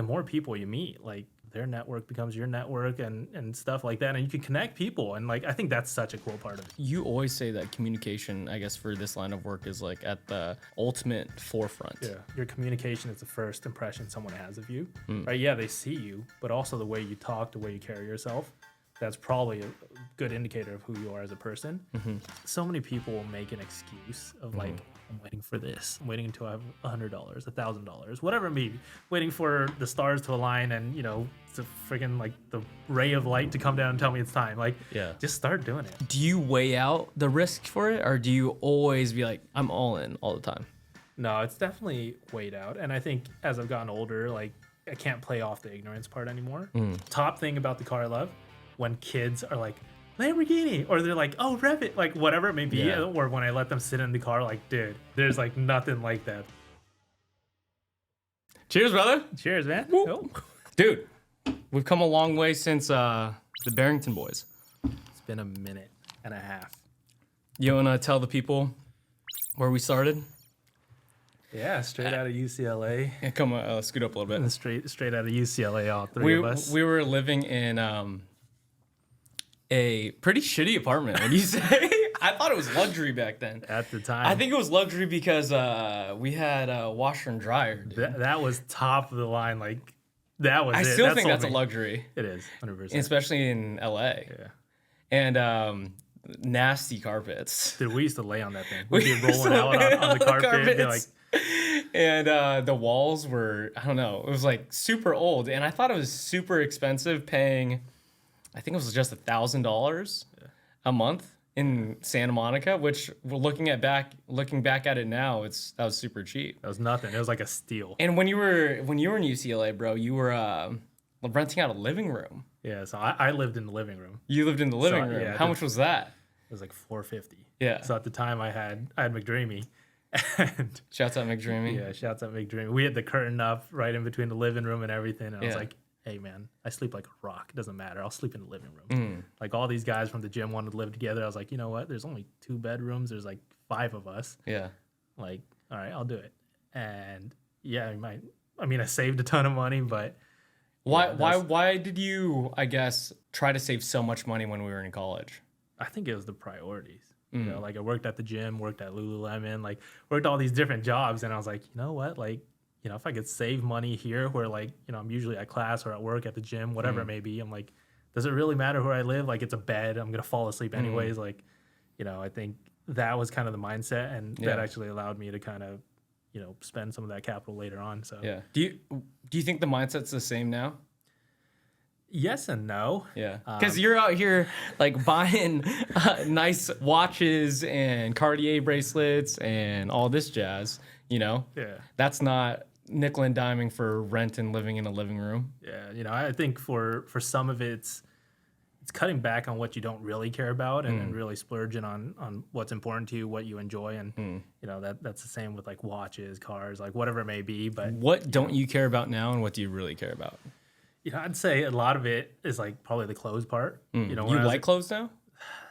more people you meet, like their network becomes your network and stuff like that. And you can connect people. And like, I think that's such a cool part of it. You always say that communication, I guess, for this line of work is like at the ultimate forefront. Yeah. Your communication is the first impression someone has of you, right? Yeah, they see you, but also the way you talk, the way you carry yourself. That's probably a good indicator of who you are as a person. So many people will make an excuse of like, I'm waiting for this. I'm waiting until I have $100, $1,000, whatever it may be. Waiting for the stars to align and, you know, to freaking like the ray of light to come down and tell me it's time. Like, just start doing it. Do you weigh out the risk for it, or do you always be like, I'm all in all the time? No, it's definitely weighed out. And I think as I've gotten older, like I can't play off the ignorance part anymore. Top thing about the car I love, when kids are like, Lamborghini, or they're like, oh, rev it, like whatever it may be, or when I let them sit in the car, like, dude, there's like nothing like that. Cheers, brother. Cheers, man. Oh. Dude, we've come a long way since the Barrington boys. It's been a minute and a half. You want to tell the people where we started? Yeah, straight out of UCLA. Yeah, come on, scoot up a little bit. Straight out of UCLA, all three of us. We were living in a pretty shitty apartment. Would you say? I thought it was luxury back then. At the time. I think it was luxury because we had a washer and dryer. That was top of the line. Like, that was I still think that's a luxury. It is, 100%. Especially in LA. Yeah. And nasty carpets. Dude, we used to lay on that thing. We'd be rolling out on the carpet. Be like, and the walls were, I don't know, it was like super old. And I thought it was super expensive paying, I think it was just $1,000 a month in Santa Monica, which looking back at it now, that was super cheap. That was nothing. It was like a steal. And when you were in UCLA, bro, you were renting out a living room. Yeah, so I lived in the living room. You lived in the living room. Yeah, how much was that? It was like $450. Yeah. So at the time I had McDreamy. And shouts out McDreamy. Yeah, shouts out McDreamy. We had the curtain up right in between the living room and everything. And I was like, hey man, I sleep like a rock. It doesn't matter. I'll sleep in the living room. Like all these guys from the gym wanted to live together. I was like, you know what? There's only 2 bedrooms. There's like 5 of us. Yeah. Like, all right, I'll do it. And yeah, I saved a ton of money, but why did you, I guess, try to save so much money when we were in college? I think it was the priorities. You know, like I worked at the gym, worked at Lululemon, like worked all these different jobs. And I was like, you know what? Like, you know, if I could save money here where like, you know, I'm usually at class or at work at the gym, whatever it may be, I'm like, does it really matter where I live? Like it's a bed. I'm going to fall asleep anyways. Like, you know, I think that was kind of the mindset, and that actually allowed me to kind of, you know, spend some of that capital later on. So yeah. Do you think the mindset's the same now? Yes and no. Yeah. Because you're out here like buying nice watches and Cartier bracelets and all this jazz, you know? Yeah. That's not nickel and diming for rent and living in a living room. Yeah. You know, I think for some of it's cutting back on what you don't really care about and really splurging on what's important to you, what you enjoy. And, you know, that's the same with like watches, cars, like whatever it may be. But what don't you care about now, and what do you really care about? You know, I'd say a lot of it is like probably the clothes part. You know, you like clothes now,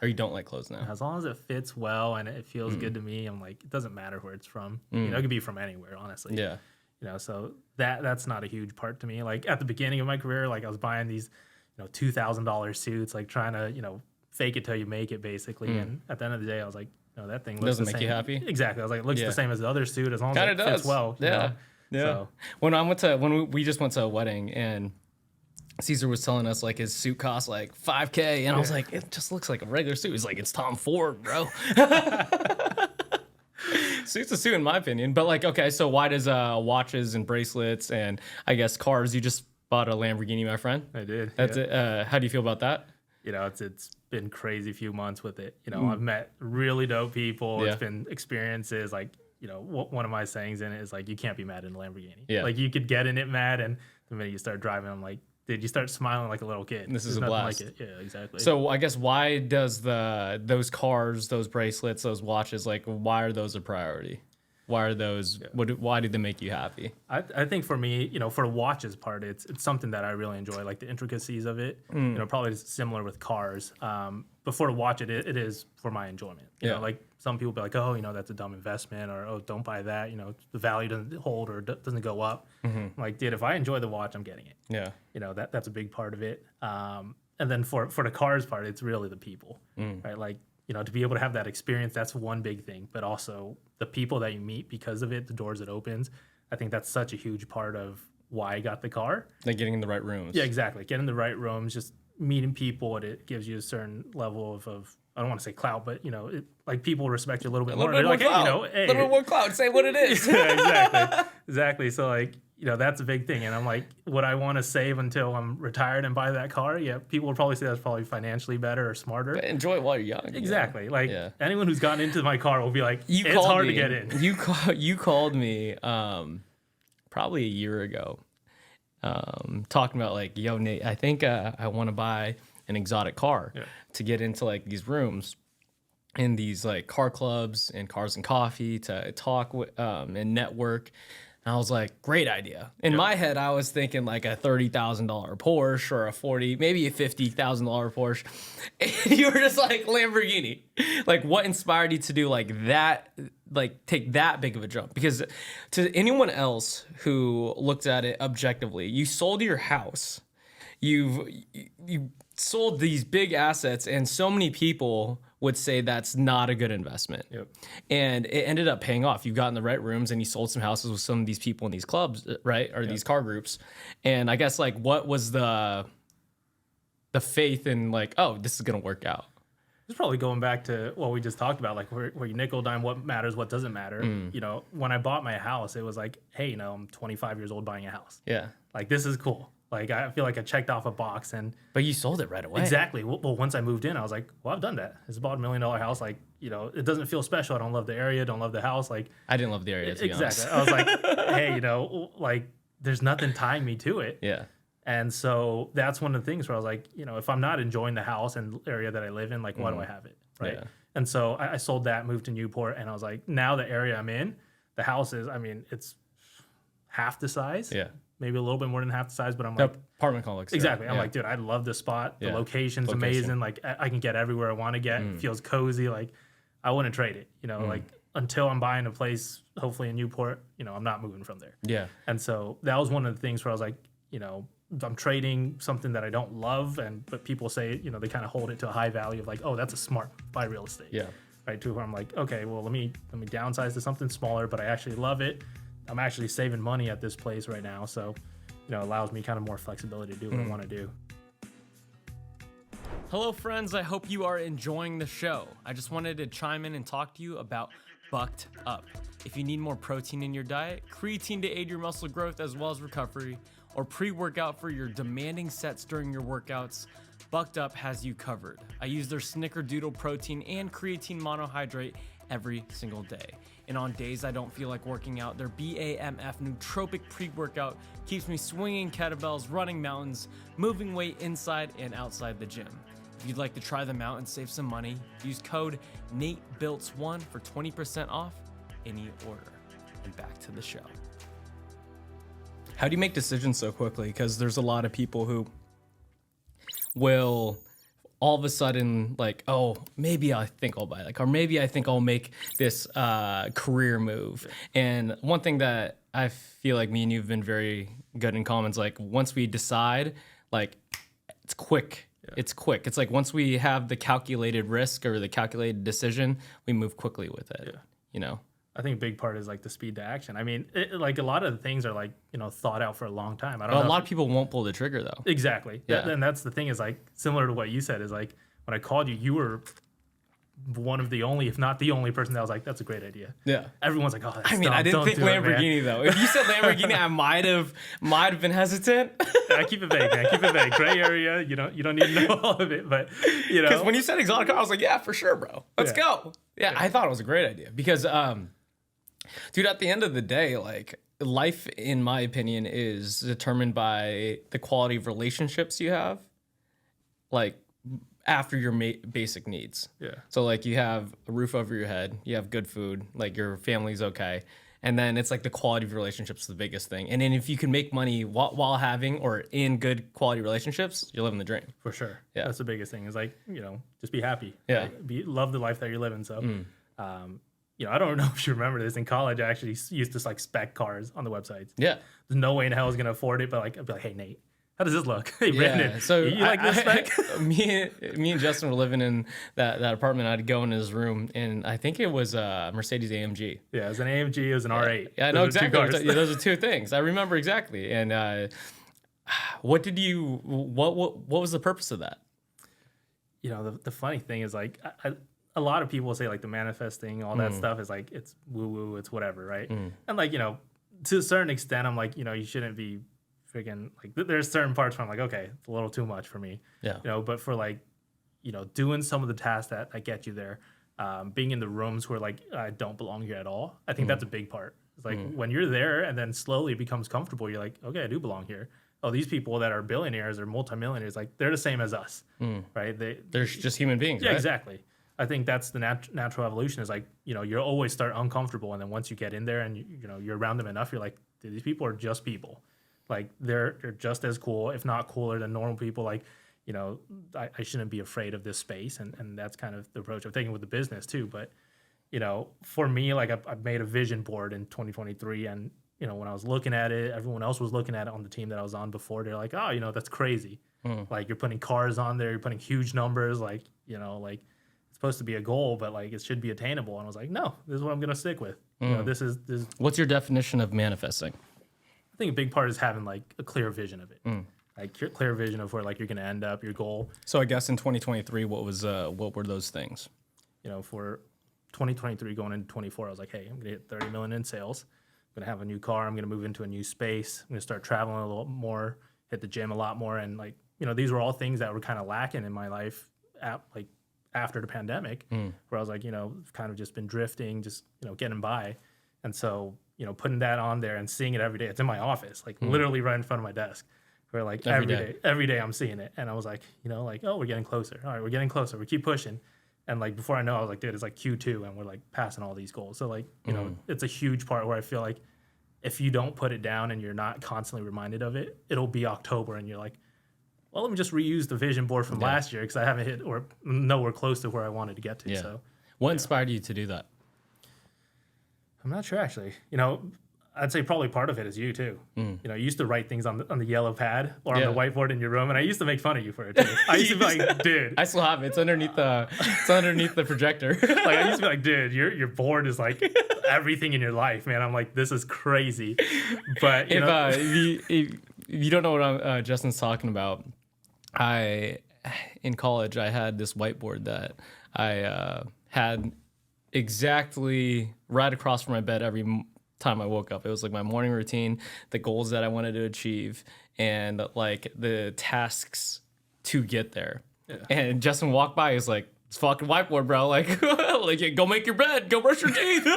or you don't like clothes now? As long as it fits well and it feels good to me, I'm like, it doesn't matter where it's from. You know, it could be from anywhere, honestly. Yeah. You know, so that's not a huge part to me. Like at the beginning of my career, like I was buying these, you know, $2,000 suits, like trying to, you know, fake it till you make it, basically. And at the end of the day, I was like, no, that thing looks doesn't the make same. you happy. Exactly. I was like, it looks the same as the other suit as long as it fits well. Yeah. You know? Yeah. So. When we just went to a wedding, and Caesar was telling us like his suit cost like $5,000, and I was like, it just looks like a regular suit. He's like, it's Tom Ford, bro. Suit's a suit in my opinion. But like, okay, so why does watches and bracelets and I guess cars? You just bought a Lamborghini, my friend. I did. That's it. How do you feel about that? You know, it's been crazy few months with it. You know, I've met really dope people. It's been experiences. Like, you know, one of my sayings in it is like, you can't be mad in a Lamborghini. Yeah. Like you could get in it mad, and the minute you start driving, I'm like, dude, you start smiling like a little kid. This is a blast. Like it. Yeah, exactly. So I guess why does those cars, those bracelets, those watches, like why are those a priority? Why are those? Why do they make you happy? I think for me, for the watches part, it's something that I really enjoy, like the intricacies of it. Probably similar with cars. But for the watch, it is for my enjoyment. You know, like some people be like, oh, that's a dumb investment, or oh, don't buy that. The value doesn't hold or doesn't go up. I'm like, dude, if I enjoy the watch, I'm getting it. Yeah. That's a big part of it. And then for the cars part, it's really the people, right? Like, to be able to have that experience, that's one big thing. But also the people that you meet because of it, the doors it opens. I think that's such a huge part of why I got the car. Like getting in the right rooms. Yeah, exactly. Getting in the right rooms, just meeting people, it gives you a certain level of I don't want to say clout, but like people respect you a little bit more. They're like, hey, a little bit more clout. Say what it is. Yeah, exactly. So like, that's a big thing. And I'm like, would I want to save until I'm retired and buy that car? Yeah, people would probably say that's probably financially better or smarter. But enjoy it while you're young. Exactly. Yeah. Like anyone who's gotten into my car will be like, it's hard to get in. You called me probably a year ago, talking about like, yo, Nate, I think I want to buy an exotic car to get into like these rooms in these like car clubs and cars and coffee to talk with and network. And I was like, great idea. In my head, I was thinking like a $30,000 Porsche or maybe a $50,000 Porsche. And you were just like Lamborghini. Like, what inspired you to do like that? Like, take that big of a jump? Because to anyone else who looked at it objectively, you sold your house, you sold these big assets, and so many people would say that's not a good investment. And it ended up paying off. You got in the right rooms and you sold some houses with some of these people in these clubs, right? Or these car groups. And I guess like, what was the faith in like, oh, this is going to work out? It's probably going back to what we just talked about, like where you nickel dime what matters, what doesn't matter. When I bought my house, it was like, hey, I'm 25 years old buying a house. Yeah. Like, this is cool. Like, I feel like I checked off a box. But you sold it right away. Exactly. Well, once I moved in, I was like, well, I've done that. It's about $1 million house. Like, it doesn't feel special. I don't love the area. Don't love the house. Like, I didn't love the area, to be honest. I was like, hey, like, there's nothing tying me to it. Yeah. And so that's one of the things where I was like, if I'm not enjoying the house and area that I live in, like, why do I have it? Right. Yeah. And so I sold that, moved to Newport, and I was like, now the area I'm in, the house is, it's half the size. Yeah. Maybe a little bit more than half the size, but I'm like, apartment complex. Exactly. I'm like, dude, I love this spot. The location's amazing. Like, I can get everywhere I want to get. It feels cozy. Like, I wouldn't trade it. Like, until I'm buying a place, hopefully in Newport, I'm not moving from there. Yeah. And so that was one of the things where I was like, I'm trading something that I don't love, but people say, they kind of hold it to a high value of like, oh, that's a smart buy real estate. Yeah. Right. To where I'm like, okay, well, let me downsize to something smaller, but I actually love it. I'm actually saving money at this place right now. So, it allows me kind of more flexibility to do what I want to do. Hello, friends. I hope you are enjoying the show. I just wanted to chime in and talk to you about Bucked Up. If you need more protein in your diet, creatine to aid your muscle growth as well as recovery, or pre-workout for your demanding sets during your workouts, Bucked Up has you covered. I use their Snickerdoodle protein and creatine monohydrate every single day. And on days I don't feel like working out, their BAMF nootropic pre-workout keeps me swinging kettlebells, running mountains, moving weight inside and outside the gym. If you'd like to try them out and save some money, use code NateBiltz1 for 20% off any order. And back to the show. How do you make decisions so quickly? Because there's a lot of people who will all of a sudden like, oh, maybe I think I'll buy that car. Maybe I think I'll make this career move. And one thing that I feel like me and you have been very good in common is like once we decide, like it's quick. Yeah. It's quick. It's like once we have the calculated risk or the calculated decision, we move quickly with it. Yeah. I think a big part is like the speed to action. I mean, like a lot of the things are like, thought out for a long time. A lot of people won't pull the trigger though. Exactly. Yeah. And that's the thing is like similar to what you said is like when I called you, you were one of the only, if not the only person that was like, that's a great idea. Yeah. Everyone's like, oh, that's dumb. I didn't think Lamborghini though. If you said Lamborghini, I might have been hesitant. I keep it vague, man. Keep it vague. Gray area. You don't need to know all of it, but because when you said exotic car, I was like, yeah, for sure, bro. Let's go. Yeah. I thought it was a great idea because, dude, at the end of the day, like life, in my opinion, is determined by the quality of relationships you have. Like after your basic needs. Yeah. So like you have a roof over your head, you have good food, like your family's okay. And then it's like the quality of relationships is the biggest thing. And then if you can make money while having or in good quality relationships, you're living the dream. For sure. Yeah. That's the biggest thing is like, just be happy. Yeah. Like, love the life that you're living. So, I don't know if you remember this. In college, I actually used to like spec cars on the websites. Yeah. There's no way in hell I was going to afford it. But like, I'd be like, hey, Nate, how does this look? Hey, Yeah. Brandon, So you like this spec? me and Justin were living in that apartment. I'd go in his room, and I think it was a Mercedes AMG. Yeah, it was an AMG. It was an R8. Yeah, I know Those are two exactly. cars. Yeah, those are two things. I remember exactly. And what was the purpose of that? The funny thing is like, a lot of people say like the manifesting, all that stuff is like, it's woo woo, it's whatever, right? And like, to a certain extent, I'm like, you shouldn't be freaking like, there's certain parts where I'm like, okay, it's a little too much for me. Yeah. But for like, doing some of the tasks that get you there, being in the rooms where like, I don't belong here at all. I think that's a big part. It's like when you're there and then slowly it becomes comfortable, you're like, okay, I do belong here. Oh, these people that are billionaires or multimillionaires, like they're the same as us, right? They're just human beings. Yeah, right? Exactly. I think that's the natural evolution is like, you always start uncomfortable. And then once you get in there and, you're around them enough, you're like, dude, these people are just people. Like they're just as cool, if not cooler than normal people. Like, I shouldn't be afraid of this space. And that's kind of the approach I'm taking with the business too. But, for me, like I made a vision board in 2023 and, when I was looking at it, everyone else was looking at it on the team that I was on before. They're like, oh, that's crazy. Like you're putting cars on there, you're putting huge numbers, like, like it's supposed to be a goal, but like it should be attainable. And I was like, no, this is what I'm going to stick with. This is. What's your definition of manifesting? I think a big part is having like a clear vision of it. Like your clear vision of where like you're going to end up, your goal. So I guess in 2023, what were those things? For 2023 going into 24, I was like, hey, I'm going to hit 30 million in sales. I'm going to have a new car. I'm going to move into a new space. I'm going to start traveling a little more, hit the gym a lot more. And like, these were all things that were kind of lacking in my life after the pandemic, where I was like, kind of just been drifting, just, getting by. And so, putting that on there and seeing it every day, it's in my office, like literally right in front of my desk, where like every day I'm seeing it. And I was like, oh, we're getting closer. All right, we're getting closer. We keep pushing. And like before I know, I was like, dude, it's like Q2 and we're like passing all these goals. So like, it's a huge part where I feel like if you don't put it down and you're not constantly reminded of it, it'll be October and you're like, well, let me just reuse the vision board from last year because I haven't hit or nowhere close to where I wanted to get to. Yeah. So what inspired you to do that? I'm not sure actually. I'd say probably part of it is you too. You used to write things on the yellow pad or on the whiteboard in your room, and I used to make fun of you for it too. I used to be like, dude. I still have it. It's underneath the projector. Like I used to be like, dude, your board is like everything in your life, man. I'm like, this is crazy. But if you don't know what Justin's talking about, in college I had this whiteboard that I had exactly right across from my bed every time I woke up. It was like my morning routine, the goals that I wanted to achieve, and like the tasks to get there. Yeah. And Justin walked by, he's like, it's fucking whiteboard, bro. Like, go make your bed, go brush your teeth.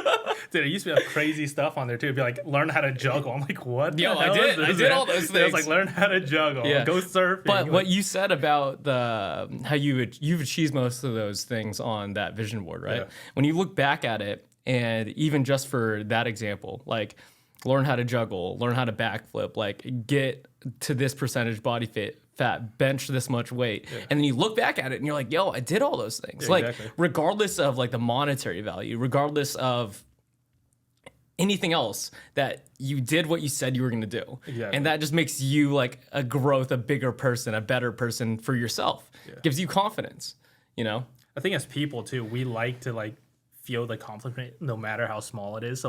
Dude, it used to be crazy stuff on there too. It'd be like, learn how to juggle. I'm like, what? Yo, I did all those things. I was like, learn how to juggle. Yeah. Go surfing. But what you said about how you've achieved most of those things on that vision board, right? Yeah. When you look back at it, and even just for that example, like learn how to juggle, learn how to backflip, like get to this percentage body fat, bench this much weight. Yeah. And then you look back at it and you're like, yo, I did all those things. Yeah, like exactly. Regardless of like the monetary value, regardless of anything else, that you did what you said you were going to do. Exactly. And that just makes you like a bigger person, a better person for yourself. Yeah. Gives you confidence, I think as people too, we like to like feel the accomplishment no matter how small it is. So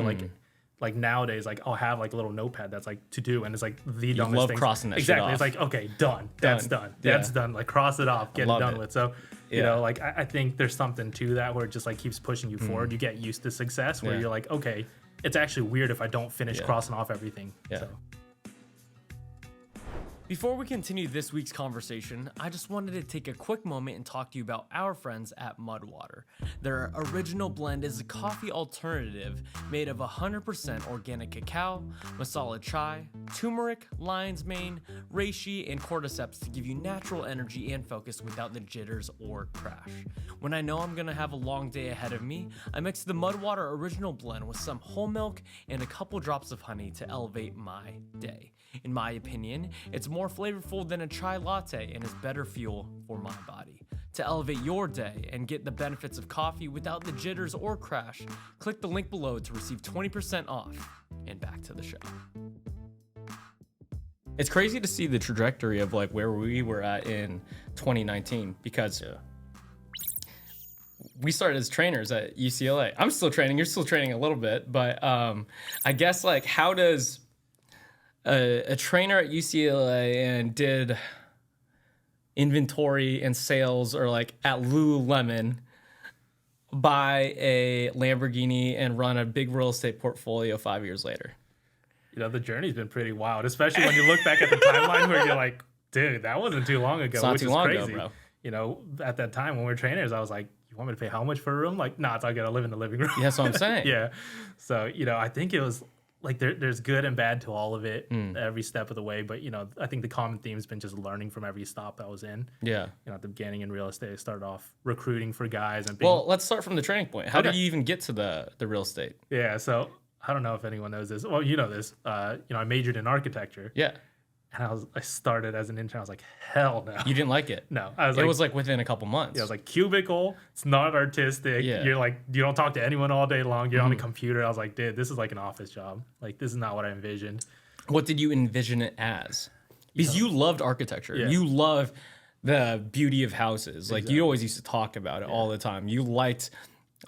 like nowadays, like I'll have like a little notepad that's like to do, and it's like the you dumbest love thing. Crossing that exactly. Shit off. It's like, okay, done. That's done. That's done. Like cross it off, get it done with. So like I think there's something to that where it just like keeps pushing you forward. You get used to success where you're like, okay, it's actually weird if I don't finish crossing off everything. Yeah. So. Before we continue this week's conversation, I just wanted to take a quick moment and talk to you about our friends at Mudwater. Their original blend is a coffee alternative made of 100% organic cacao, masala chai, turmeric, lion's mane, reishi, and cordyceps to give you natural energy and focus without the jitters or crash. When I know I'm gonna have a long day ahead of me, I mix the Mudwater original blend with some whole milk and a couple drops of honey to elevate my day. In my opinion, it's more flavorful than a chai latte and is better fuel for my body. To elevate your day and get the benefits of coffee without the jitters or crash, click the link below to receive 20% off. And back to the show. It's crazy to see the trajectory of like where we were at in 2019 because we started as trainers at UCLA. I'm still training. You're still training a little bit, but I guess like how does a trainer at UCLA and did inventory and sales or like at Lululemon buy a Lamborghini and run a big real estate portfolio 5 years later? You know, the journey's been pretty wild, especially when you look back at the timeline where you're like, dude, that wasn't too long ago, It's not which too is long crazy. ago, bro. You know, at that time when we were trainers, I was like, you want me to pay how much for a room? Like, nah, it's I gotta live in the living room. Yeah, that's what I'm saying. Yeah. So, you know, I think it was like there's good and bad to all of it every step of the way. But, you know, I think the common theme has been just learning from every stop I was in. Yeah. You know, at the beginning in real estate, I started off recruiting for guys and being, Well, let's start from the training point. How Okay. did you even get to the real estate? yeah. So I don't know if anyone knows this. Well, you know this. You know, I majored in architecture. Yeah. And I started as an intern. I was like, hell no. You didn't like it? No. I was It like, was like within a couple months. yeah, I was like, cubicle. It's not artistic. Yeah. You're like, you don't talk to anyone all day long. You're on a computer. I was like, dude, this is like an office job. Like, this is not what I envisioned. What did you envision it as? Because you loved architecture. Yeah. You love the beauty of houses. Like you always used to talk about it all the time. You liked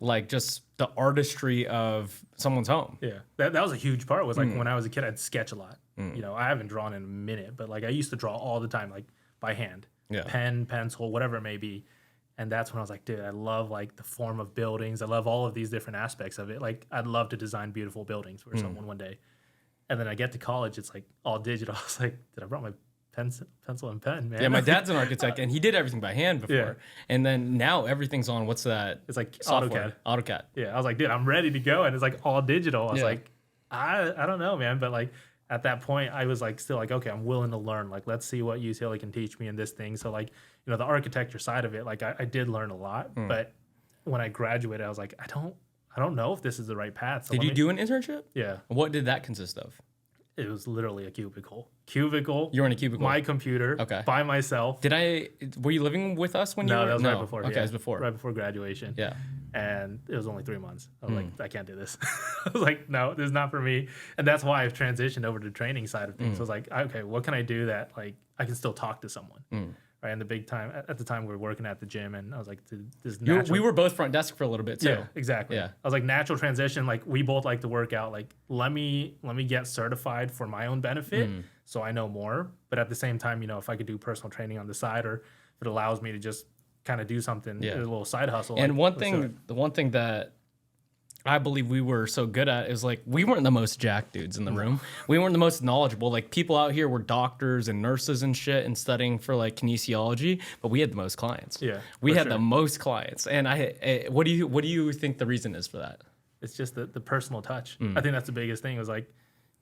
like just the artistry of someone's home. Yeah. That was a huge part. Was like when I was a kid, I'd sketch a lot. You know, I haven't drawn in a minute, but like I used to draw all the time, like by hand. Yeah. Pen, pencil, whatever it may be. And that's when I was like, dude, I love like the form of buildings. I love all of these different aspects of it. Like I'd love to design beautiful buildings for someone one day. And then I get to college, it's like all digital. I was like, I brought my pencil and pen, man. Yeah, my dad's an architect and he did everything by hand before. Yeah. And then now everything's on, what's that? It's like software? AutoCAD. Yeah, I was like, dude, I'm ready to go. And it's like all digital. I was Yeah. like, I don't know, man. But like at that point, I was like, still like, okay, I'm willing to learn. Like, let's see what UCLA can teach me in this thing. So like, you know, the architecture side of it, like I did learn a lot. But when I graduated, I was like, I don't know if this is the right path. So Did you do an internship? Yeah, What did that consist of? it was literally a cubicle. You were in a cubicle. My computer, Okay. by myself. Were you living with us when you were? No, that was right before. Okay, yeah, it was before. Right before graduation. Yeah. And it was only 3 months. I was like, I can't do this. I was like, no, this is not for me. And that's why I've transitioned over to the training side of things. So I was like, okay, what can I do that like I can still talk to someone? Right. And the big time at the time we were working at the gym, and I was like, this natural. We were both front desk for a little bit too. Yeah, exactly. Yeah. I was like, natural transition. Like we both like to work out. Like let me get certified for my own benefit, so I know more. But at the same time, you know, if I could do personal training on the side, or if it allows me to just kind of do something, a little side hustle. And like, let's do it. the one thing that I believe we were so good at is like we weren't the most jacked dudes in the room. We weren't the most knowledgeable. Like people out here were doctors and nurses and shit and studying for like kinesiology, but we had the most clients. Yeah, we for had sure. the most clients. And what do you think the reason is for that? It's just the personal touch. I think that's the biggest thing. Was like,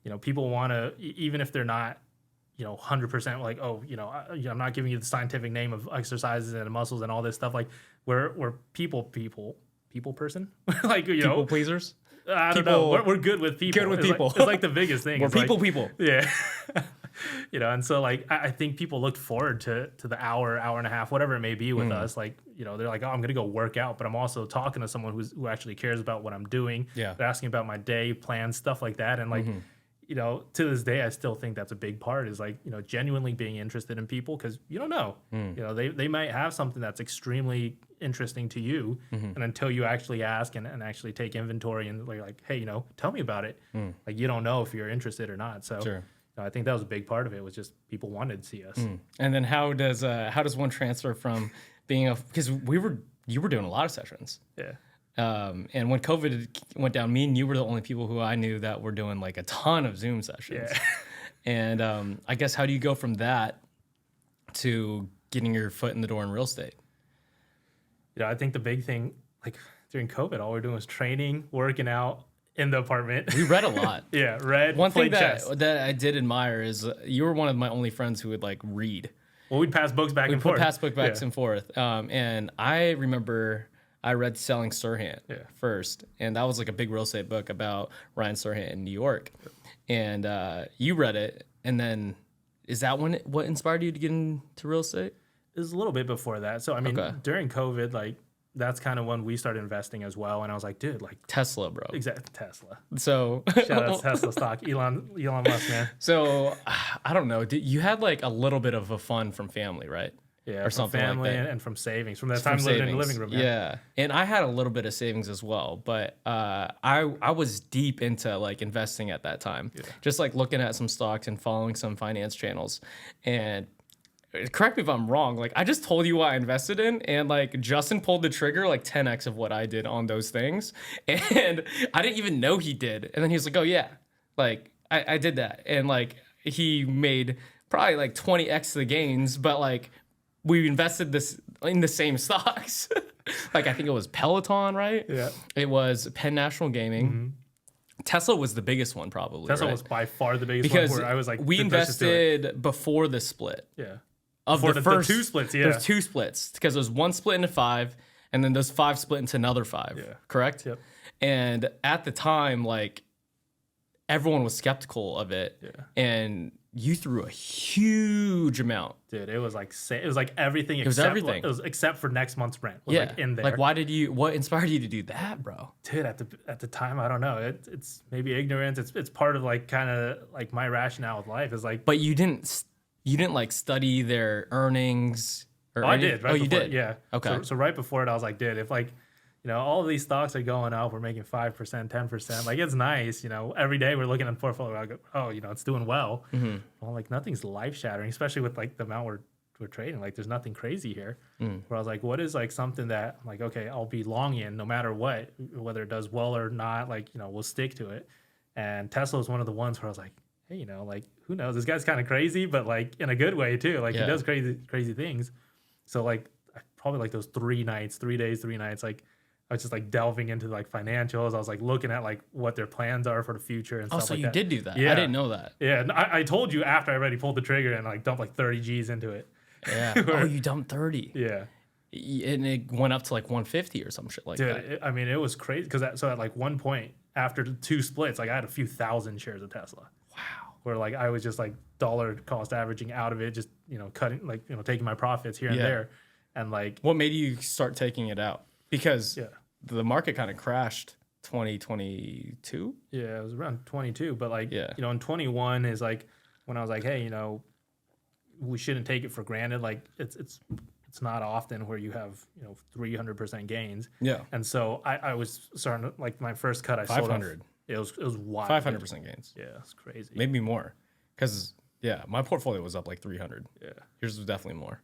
you know, people want to, even if they're not, you know, 100% like, oh, you know, I'm not giving you the scientific name of exercises and muscles and all this stuff. Like we're people person. Like, you People know, pleasers? I don't know. We're good with people. Good with It's people. Like, it's like the biggest thing. We're It's like- people. Yeah. You know, and so like I think people looked forward to the hour and a half, whatever it may be with us. Like, you know, they're like, oh, I'm gonna go work out, but I'm also talking to someone who actually cares about what I'm doing. Yeah. They're asking about my day plans, stuff like that. And like, you know, to this day, I still think that's a big part is like, you know, genuinely being interested in people, because you don't know, you know, they might have something that's extremely interesting to you. And until you actually ask and actually take inventory and like, hey, you know, tell me about it. Like, you don't know if you're interested or not. So Sure. I think that was a big part of it, was just people wanted to see us. And then how does one transfer from being because you were doing a lot of sessions. Yeah. And when COVID went down, me and you were the only people who I knew that were doing like a ton of Zoom sessions. Yeah. And I guess how do you go from that to getting your foot in the door in real estate? I think the big thing, like during COVID, all we're doing was training, working out in the apartment. We read a lot. Yeah, read. One thing chess. that I did admire is you were one of my only friends who would like read. Well, we'd pass books back and forth. We'd pass books back and forth. And I remember I read Selling Sirhan first, and that was like a big real estate book about Ryan Sirhan in New York. And you read it, and then is that what inspired you to get into real estate? It was a little bit before that. So I mean, during COVID, like that's kind of when we started investing as well. And I was like, dude, like Tesla, bro. Exactly, Tesla. So shout out to Tesla stock, Elon Musk, man. So I don't know. You had like a little bit of a fund from family, right? Yeah, or from something family like that. and from savings. From that time living in the living room. Yeah, and I had a little bit of savings as well, but I was deep into like investing at that time. Yeah. Just like looking at some stocks and following some finance channels. And correct me if I'm wrong, like I just told you what I invested in, and like Justin pulled the trigger like 10x of what I did on those things, and I didn't even know he did. And then he was like, oh yeah, like I did that, and like he made probably like 20x the gains, but like we invested this in the same stocks. Like I think it was Peloton, right? Yeah. It was Penn National Gaming. Mm-hmm. Tesla was the biggest one, probably. Tesla was by far the biggest one. Where I was like, we invested before the split. Yeah. Of before the first 2 splits. Yeah. There's 2 splits because there's 1 split into 5, and then those 5 split into another 5. Yeah. Correct. Yep. And at the time, like everyone was skeptical of it. Yeah. And you threw a huge amount. Dude, it was like everything. It was everything. It was except for next month's rent. Was like in there. Like what inspired you to do that, bro? Dude, at the time, I don't know. It's maybe ignorance. It's part of like kind of like my rationale with life is like. But you didn't like study their earnings or I did. Right before, you did? Yeah. Okay. So right before it, I was like, dude, if like, all of these stocks are going up, we're making 5%, 10%. Like, it's nice. Every day we're looking at the portfolio. I go, oh, it's doing well. Mm-hmm. Well, like, nothing's life shattering, especially with like the amount we're trading. Like, there's nothing crazy here. Where I was like, what is like something that I'm like, okay, I'll be long in no matter what, whether it does well or not. Like, we'll stick to it. And Tesla was one of the ones where I was like, hey, like, who knows? This guy's kind of crazy, but like in a good way too. Like, he does crazy things. So like, probably like those 3 days, 3 nights, like. I was just like delving into like financials. I was like looking at like what their plans are for the future and stuff like that. Oh, so you did do that? Yeah. I didn't know that. Yeah, and I told you after I already pulled the trigger and like dumped like 30 G's into it. Yeah. Oh, you dumped 30. Yeah. And it went up to like 150 or some shit like that. Dude, it was crazy because at like one point after 2 splits, like I had a few thousand shares of Tesla. Wow. Where like I was just like dollar cost averaging out of it, just cutting like taking my profits here and there, and like. What made you start taking it out? Because the market kind of crashed 2022. Yeah, it was around 22. But like, in 21 is like when I was like, hey, we shouldn't take it for granted. Like it's not often where you have 300% gains. Yeah. And so I was starting to, like my first cut I 500. Sold off. It was wild. 500% gains. Yeah, it's crazy. Maybe more, because my portfolio was up like 300. Yeah, yours was definitely more.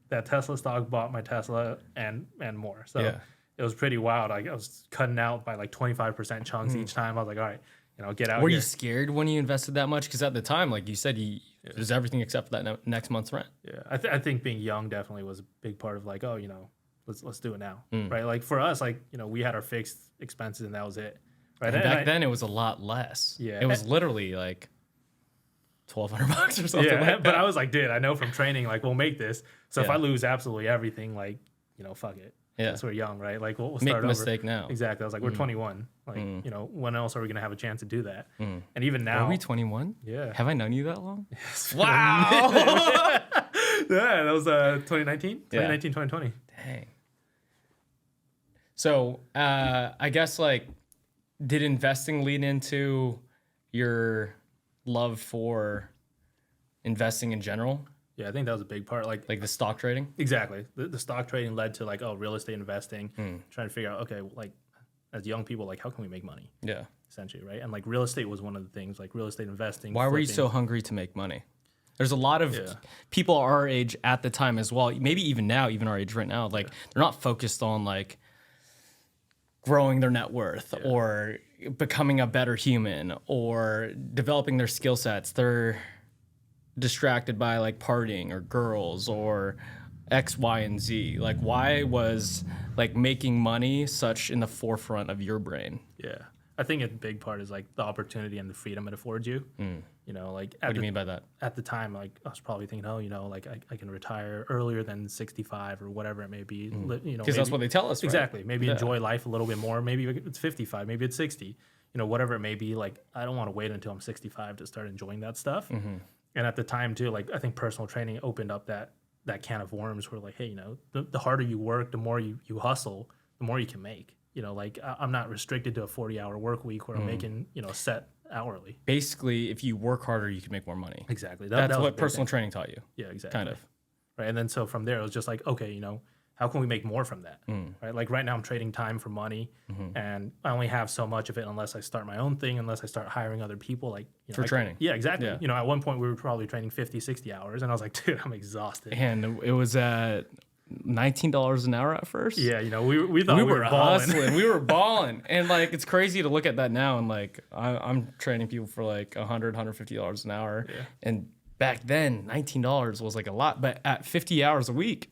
That Tesla stock bought my Tesla and more. So it was pretty wild. I was cutting out by like 25% chunks each time. I was like, all right, get out. Were you scared when you invested that much? Because at the time, like you said, it was everything except for that next month's rent. Yeah, I think being young definitely was a big part of like, oh, let's do it now, right? Like for us, like we had our fixed expenses and that was it, right? And back then, it was a lot less. Yeah, it was literally like $1,200 or something. Yeah, like that. But I was like, dude, I know from training, like we'll make this. So if I lose absolutely everything, like fuck it. Yeah, because we're young, right? Like we'll start make over. the mistake now. Exactly. I was like, we're 21. Like when else are we gonna have a chance to do that? And even now, are we 21? Yeah. Have I known you that long? Yes. Wow. Yeah, that was 2019, 2020. Dang. So I guess like, did investing lead into your love for investing in general? Yeah, I think that was a big part. Like the stock trading? Exactly. The stock trading led to like, real estate investing, trying to figure out, okay, like as young people, like how can we make money? Yeah. Essentially, right? And like real estate was one of the things, like real estate investing. Why were you so hungry to make money? There's a lot of people our age at the time as well, maybe even now, even our age right now, like they're not focused on like growing their net worth or becoming a better human or developing their skill sets. They're distracted by like partying or girls or X, Y, and Z. Like, why was like making money such in the forefront of your brain? Yeah. I think a big part is like the opportunity and the freedom it affords you. You know, like What do you mean by that? at the time, like I was probably thinking, oh, you know, like I can retire earlier than 65 or whatever it may be. You know, Because that's what they tell us, right? exactly. Maybe enjoy life a little bit more. Maybe it's 55, maybe it's 60. You know, whatever it may be. Like I don't want to wait until I'm 65 to start enjoying that stuff. And at the time too, like I think personal training opened up that can of worms where like, hey, you know, the harder you work, the more you hustle, the more you can make. You know, like I'm not restricted to a 40-hour work week where I'm making, you know, set hourly. Basically, if you work harder, you can make more money. Exactly. That's that was what personal training taught you. Yeah, exactly. Kind of. Right. And then so from there, it was just like, okay, you know, how can we make more from that? Right. Like right now, I'm trading time for money, and I only have so much of it unless I start my own thing, unless I start hiring other people. Like you know, For training. Yeah, exactly. Yeah. You know, at one point we were probably training 50, 60 hours, and I was like, dude, I'm exhausted. And it was at $19 an hour at first. Yeah, you know, we thought we were balling. hustling. We were balling. And like, it's crazy to look at that now. And like, I'm training people for like $100, $150 an hour. Yeah. And back then, $19 was like a lot. But at 50 hours a week,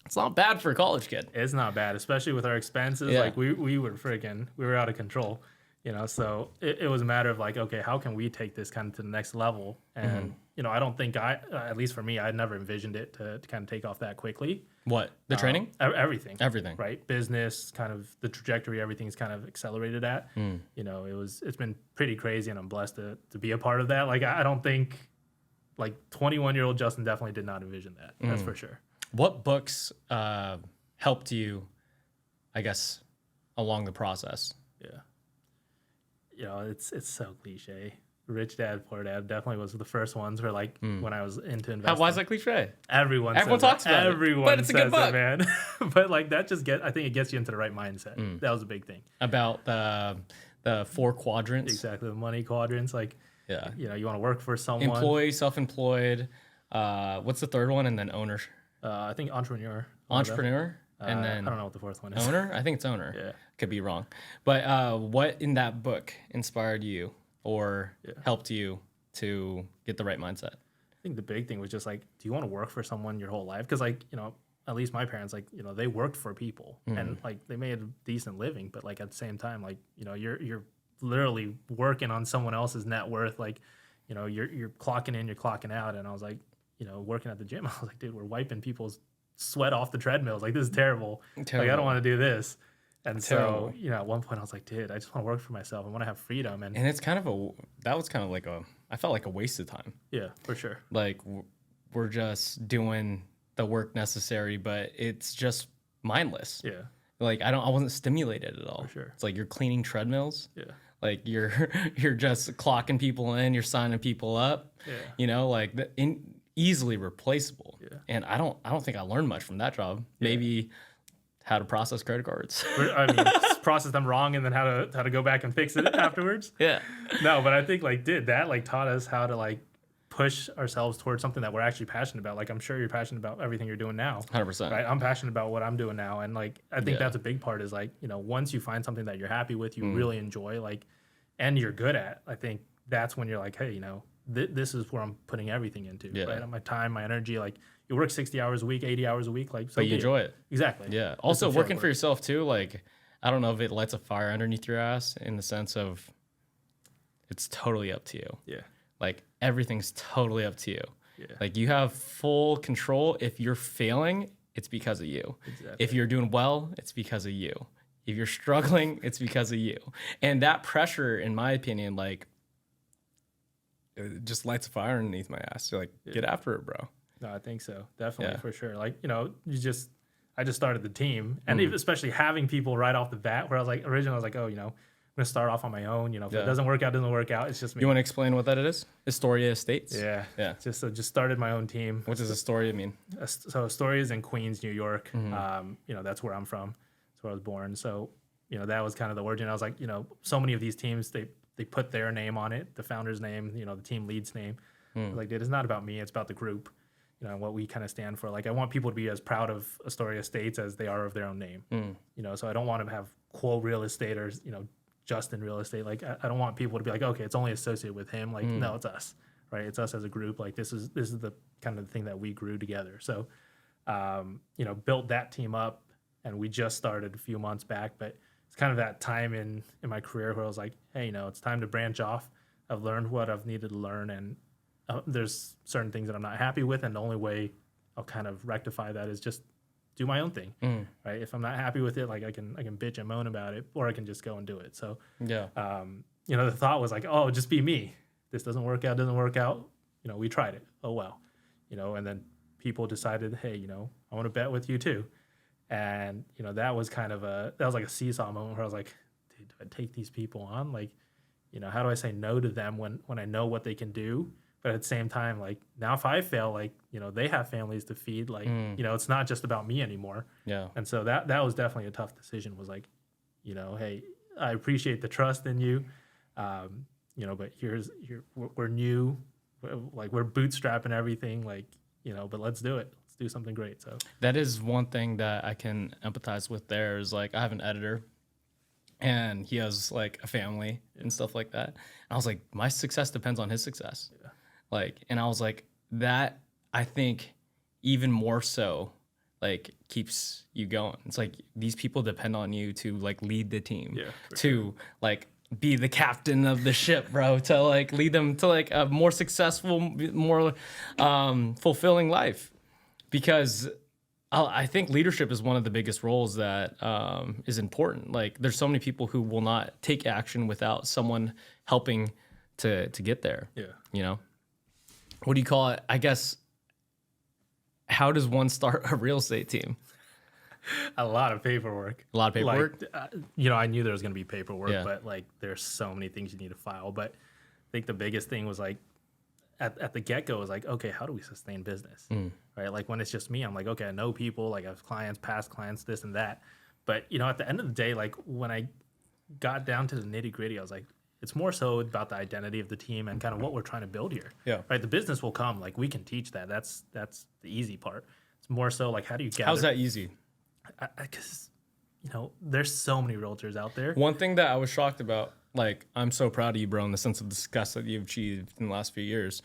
it's not bad for a college kid. It's not bad, especially with our expenses. Yeah. Like we were out of control, you know. So it was a matter of like, okay, how can we take this kind of to the next level? And you know, I don't think at least for me, I'd never envisioned it to kind of take off that quickly. What? The training? Everything. Everything. Right. Business, kind of the trajectory, everything's kind of accelerated at. You know, it's been pretty crazy, and I'm blessed to be a part of that. Like I don't think like 21-year-old Justin definitely did not envision that. That's for sure. What books helped you, I guess, along the process? Yeah. You know, it's so cliche. Rich Dad, Poor Dad definitely was the first ones where like when I was into investing. Why is that cliche? Everyone talks about it. Everyone But it's a good says book. it, man. But like that I think it gets you into the right mindset. That was a big thing. About the 4 quadrants. Exactly. The money quadrants. Like, Yeah. you know, you want to work for someone. Employee, self-employed. What's the third one? And then owner. I think entrepreneur. Entrepreneur. And then I don't know what the fourth one is. owner. I think it's owner. Yeah. Could be wrong. But what in that book inspired you or helped you to get the right mindset? I think the big thing was just like, do you want to work for someone your whole life? Because like, you know, at least my parents, like, you know, they worked for people and like they made a decent living, but like at the same time, like, you know, you're literally working on someone else's net worth. Like, you know, you're clocking in, you're clocking out. And I was like, you know, working at the gym, I was like, dude, we're wiping people's sweat off the treadmills. Like, this is terrible. Like, I don't want to do this. And so, you know, at one point I was like, dude, I just want to work for myself. I want to have freedom. And it's kind of that was kind of like I felt like a waste of time. Yeah, for sure. Like we're just doing the work necessary, but it's just mindless. Yeah. Like I wasn't stimulated at all. For sure. It's like you're cleaning treadmills. Yeah. Like you're just clocking people in, you're signing people up. Yeah. You know, like easily replaceable. Yeah. And I don't think I learned much from that job. Maybe how to process credit cards. I mean, process them wrong and then how to go back and fix it afterwards. Yeah. No, but I think like that like taught us how to like push ourselves towards something that we're actually passionate about. Like I'm sure you're passionate about everything you're doing now. 100%. Right? I'm passionate about what I'm doing now. And like I think that's a big part is like, you know, once you find something that you're happy with, you really enjoy, like, and you're good at, I think that's when you're like, hey, you know, this is where I'm putting everything into. Yeah. Right? My time, my energy, like you work 60 hours a week, 80 hours a week, like so but you enjoy it. Exactly. Yeah. Also working for yourself too, like I don't know if it lights a fire underneath your ass in the sense of it's totally up to you. Yeah. Like everything's totally up to you. Yeah. Like you have full control. If you're failing, it's because of you. Exactly. If you're doing well, it's because of you. If you're struggling, it's because of you. And that pressure, in my opinion, like it just lights a fire underneath my ass. You're like, get after it, bro. No, I think so. Definitely, for sure. Like, you know, I just started the team. And even especially having people right off the bat where I was like, originally I was like, oh, you know, I'm going to start off on my own. You know, if it doesn't work out, It's just me. You want to explain what that is? Astoria Estates? Yeah. Yeah. Just started my own team. What does Astoria mean? So Astoria is in Queens, New York. You know, that's where I'm from. That's where I was born. So, you know, that was kind of the origin. I was like, you know, so many of these teams, they put their name on it, the founder's name, you know, the team lead's name. I was like, dude, it's not about me. It's about the group. what we kind of stand for. Like I want people to be as proud of Astoria Estates as they are of their own name. So I don't want to have Quo Real Estate or, Justin Real Estate. Like I don't want people to be like, okay, it's only associated with him. Like, no, it's us, right? It's us as a group. Like this is the kind of thing that we grew together. So, built that team up, and we just started a few months back, but it's kind of that time in my career where I was like, hey, it's time to branch off. I've learned what I've needed to learn, and there's certain things that I'm not happy with, and the only way I'll kind of rectify that is just do my own thing, right? If I'm not happy with it, like I can bitch and moan about it, or I can just go and do it. So, the thought was like, oh, just be me. This doesn't work out. We tried it. Oh, well, and then people decided, hey, I want to bet with you too. And, that was like a seesaw moment where I was like, dude, do I take these people on? Like, how do I say no to them when I know what they can do? But at the same time, like now if I fail, like, they have families to feed, like, it's not just about me anymore. Yeah. And so that was definitely a tough decision, was like, hey, I appreciate the trust in you. But we're new, like we're bootstrapping everything, like, but let's do it. Let's do something great. So that is one thing that I can empathize with. There is like, I have an editor and he has like a family and stuff like that. And I was like, my success depends on his success. Yeah. Like, and I was like, that I think even more so like keeps you going. It's like these people depend on you to like lead the team, to like be the captain of the ship, bro, to like lead them to like a more successful, more fulfilling life. Because I think leadership is one of the biggest roles that is important. Like there's so many people who will not take action without someone helping to get there. Yeah. What do you call it? I guess, how does one start a real estate team? A lot of paperwork. A lot of paperwork? Like, I knew there was going to be paperwork, but like there's so many things you need to file. But I think the biggest thing was like, at the get-go was like, okay, how do we sustain business? Right? Like when it's just me, I'm like, okay, I know people, like I have clients, past clients, this and that. But, at the end of the day, like when I got down to the nitty-gritty, I was like, it's more so about the identity of the team and kind of what we're trying to build here. Yeah. Right? The business will come. Like we can teach that. That's the easy part. It's more so like, how do you gather? How's that easy? Because, there's so many realtors out there. One thing that I was shocked about, like, I'm so proud of you, bro, in the sense of the success that you've achieved in the last few years.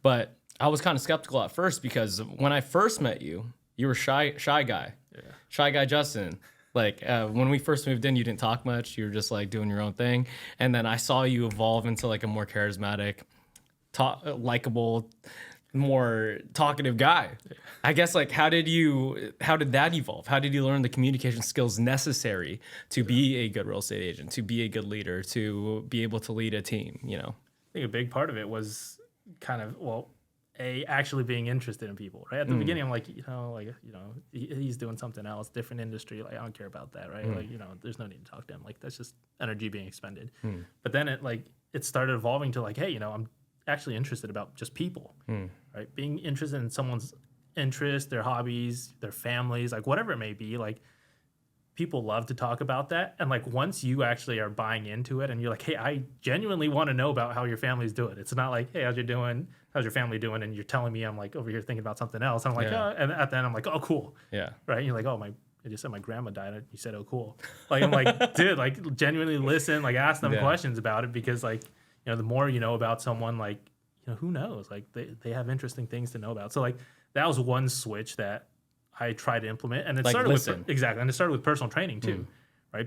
But I was kind of skeptical at first because when I first met you, you were shy guy. Yeah. Shy guy Justin. Like, when we first moved in, you didn't talk much. You were just, like, doing your own thing. And then I saw you evolve into, like, a more charismatic, likable, more talkative guy. I guess, like, how did that evolve? How did you learn the communication skills necessary to be a good real estate agent, to be a good leader, to be able to lead a team, I think a big part of it was kind of, actually being interested in people, right? At the beginning, I'm like, he's doing something else, different industry. Like, I don't care about that, right? Like, there's no need to talk to him. Like, that's just energy being expended. But then it started evolving to like, hey, I'm actually interested about just people, right? Being interested in someone's interests, their hobbies, their families, like whatever it may be. Like, people love to talk about that. And like, once you actually are buying into it and you're like, hey, I genuinely want to know about how your family's doing. It's not like, hey, how's your family doing? And you're telling me I'm like over here thinking about something else. I'm like, oh, and at the end I'm like, oh, cool. Yeah. Right. And you're like, oh, I just said my grandma died. You said, oh, cool. Like, I'm like, dude, like genuinely listen, like ask them questions about it, because like, the more you know about someone, like, who knows? Like they have interesting things to know about. So like that was one switch that I tried to implement, and it like started listen. with exactly, and it started with personal training too, right?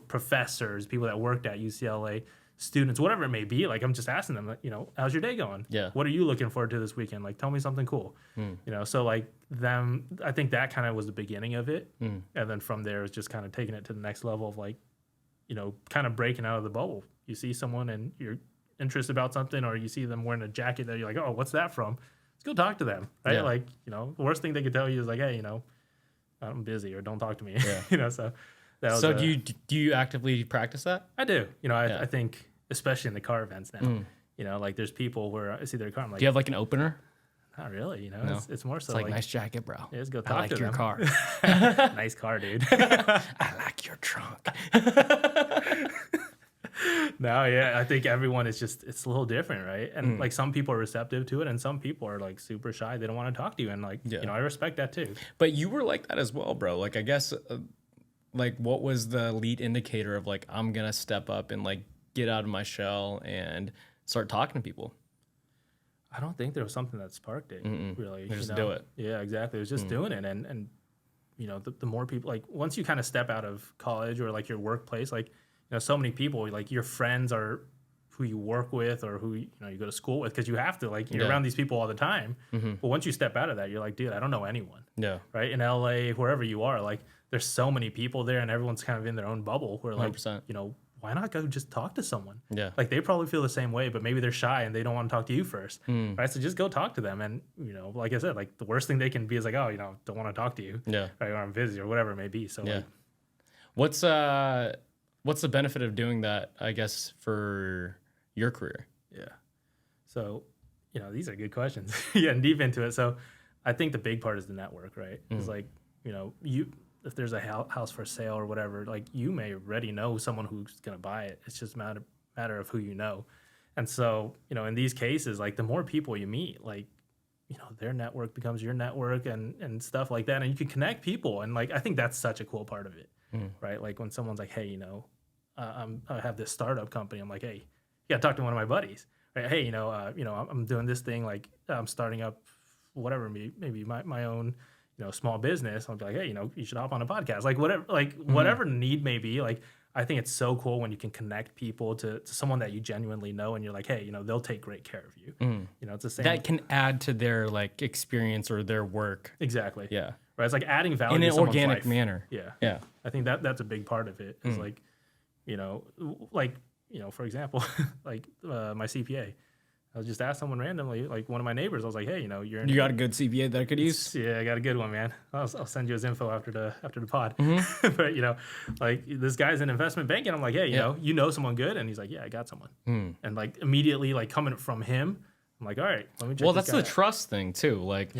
Professors, people that worked at UCLA, students, whatever it may be. Like I'm just asking them, like, how's your day going? Yeah. What are you looking forward to this weekend? Like, tell me something cool. So like I think that kind of was the beginning of it, and then from there it's just kind of taking it to the next level of like, kind of breaking out of the bubble. You see someone and you're interested about something, or you see them wearing a jacket that you're like, oh, what's that from? Let's go talk to them, right? Yeah. Like, the worst thing they could tell you is like, hey, I'm busy, or don't talk to me. Yeah. So that was do you actively practice that? I do. I think especially in the car events now, like there's people where I see their car, I'm like, do you have like an opener? Not really, no. It's more so it's like nice jacket, bro. Yeah, let's go talk to your them. car. Nice car, dude. I like your trunk. No, yeah, I think everyone is it's a little different, right? And like some people are receptive to it, and some people are like super shy. They don't want to talk to you, and like I respect that too. But you were like that as well, bro. Like I guess, like what was the lead indicator of like I'm gonna step up and like get out of my shell and start talking to people? I don't think there was something that sparked it. Really, just do it. Yeah, exactly. It was just doing it, and the more people, like once you kind of step out of college or like your workplace, like so many people, like your friends are who you work with or who you go to school with, because you have to, like you're around these people all the time. But once you step out of that, you're like, dude, I don't know anyone. Yeah. Right. In LA, wherever you are, like there's so many people there, and everyone's kind of in their own bubble. Where like 100%. Why not go just talk to someone? Yeah. Like they probably feel the same way, but maybe they're shy and they don't want to talk to you first. Right. So just go talk to them. And, like I said, like the worst thing they can be is like, oh, don't want to talk to you. Yeah. Right. Or I'm busy or whatever it may be. So yeah. What's the benefit of doing that, I guess, for your career? Yeah. So, these are good questions. Getting deep into it. So I think the big part is the network, right? It's like, if there's a house for sale or whatever, like you may already know someone who's going to buy it. It's just a matter of who you know. And so, in these cases, like the more people you meet, like, their network becomes your network and stuff like that. And you can connect people. And like, I think that's such a cool part of it, right? Like when someone's like, hey, I have this startup company. I'm like, hey, you got to talk to one of my buddies. Right? Hey, I'm doing this thing. Like I'm starting up whatever, maybe my own, small business. I'll be like, hey, you should hop on a podcast, like whatever need may be. Like, I think it's so cool when you can connect people to someone that you genuinely know, and you're like, hey, they'll take great care of you. It's the same. That can add to their like experience or their work. Exactly. Yeah. Right. It's like adding value in to an someone's organic life. manner. Yeah. Yeah. I think that's a big part of it. Is like, for example, like my CPA. I was just asked someone randomly, like one of my neighbors. I was like, "Hey, you got a good CPA that I could use?" Yeah, I got a good one, man. I'll send you his info after the pod. But like this guy's in investment banking. I'm like, "Hey, you know someone good?" And he's like, "Yeah, I got someone." And like immediately, like coming from him, I'm like, "All right, let me check." Well, that's the trust thing too. Like,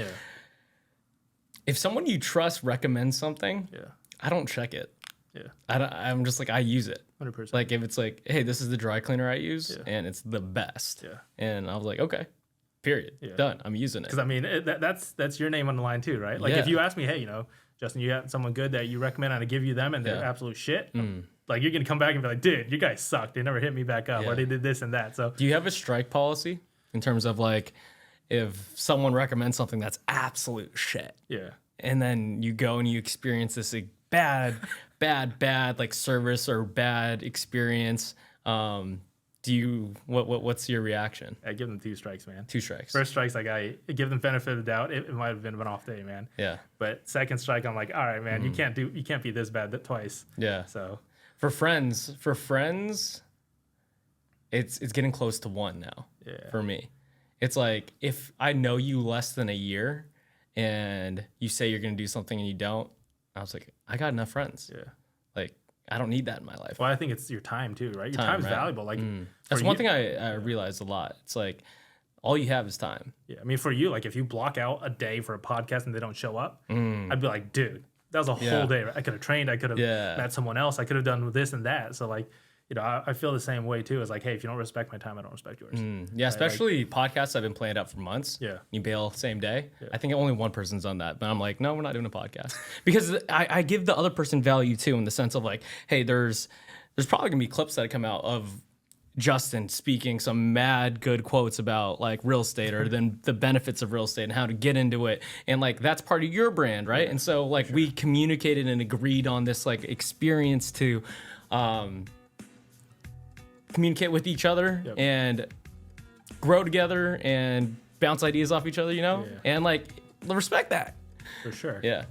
if someone you trust recommends something, I don't check it. Yeah, I'm just like, I use it. 100%. Like if it's like, hey, this is the dry cleaner I use, and it's the best. Yeah. And I was like, okay, period, done. I'm using it. Because I mean, that's your name on the line too, right? Like if you ask me, hey, Justin, you got someone good that you recommend, and I give you them, and they're absolute shit. Like you're gonna come back and be like, dude, you guys suck. They never hit me back up, or they did this and that. So do you have a strike policy in terms of like, if someone recommends something that's absolute shit, and then you go and you experience this like, bad like service or bad experience, do you what's your reaction? I give them 2 strikes, man. 2 strikes. First strike's like I give them benefit of the doubt. It might have been an off day, man. Yeah. But second strike, I'm like, all right, man, you can't be this bad twice. Yeah. So for friends, it's getting close to 1 now. Yeah. For me, it's like if I know you less than a year, and you say you're gonna do something and you don't, I was like, I got enough friends. Yeah. Like, I don't need that in my life. Well, I think it's your time too, right? Your time's valuable. Like that's one thing I realized a lot. It's like all you have is time. Yeah. I mean, for you, like if you block out a day for a podcast and they don't show up, I'd be like, dude, that was a whole day. Right? I could have trained. I could have met someone else. I could have done this and that. So like, I feel the same way too. It's like, hey, if you don't respect my time, I don't respect yours. Yeah, especially podcasts I've been planned out for months. Yeah. You bail same day. Yeah. I think only one person's done that. But I'm like, no, we're not doing a podcast. Because I give the other person value too, in the sense of like, hey, there's probably going to be clips that come out of Justin speaking some mad good quotes about like real estate or then the benefits of real estate and how to get into it. And like, that's part of your brand, right? And so like we communicated and agreed on this like experience to communicate with each other and grow together and bounce ideas off each other, and like respect that. For sure. Yeah.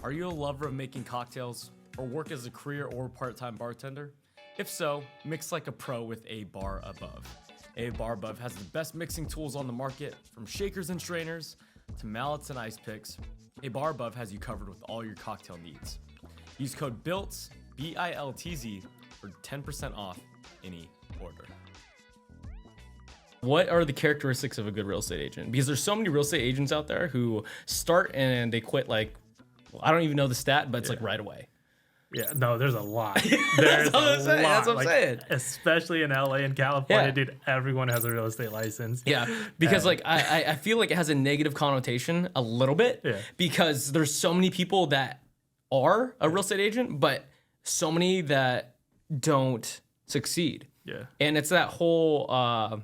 Are you a lover of making cocktails or work as a career or part-time bartender? If so, mix like a pro with A Bar Above. A Bar Above has the best mixing tools on the market, from shakers and strainers to mallets and ice picks. A Bar Above has you covered with all your cocktail needs. Use code BILTZ, BILTZ, for 10% off any order. What are the characteristics of a good real estate agent? Because there's so many real estate agents out there who start and they quit like, I don't even know the stat, but it's like right away. Yeah, no, there's a lot. There's That's what I'm saying. Especially in LA and California, dude, everyone has a real estate license. Yeah, because like I feel like it has a negative connotation a little bit because there's so many people that are a real estate agent, but so many that don't succeed. Yeah. And it's that whole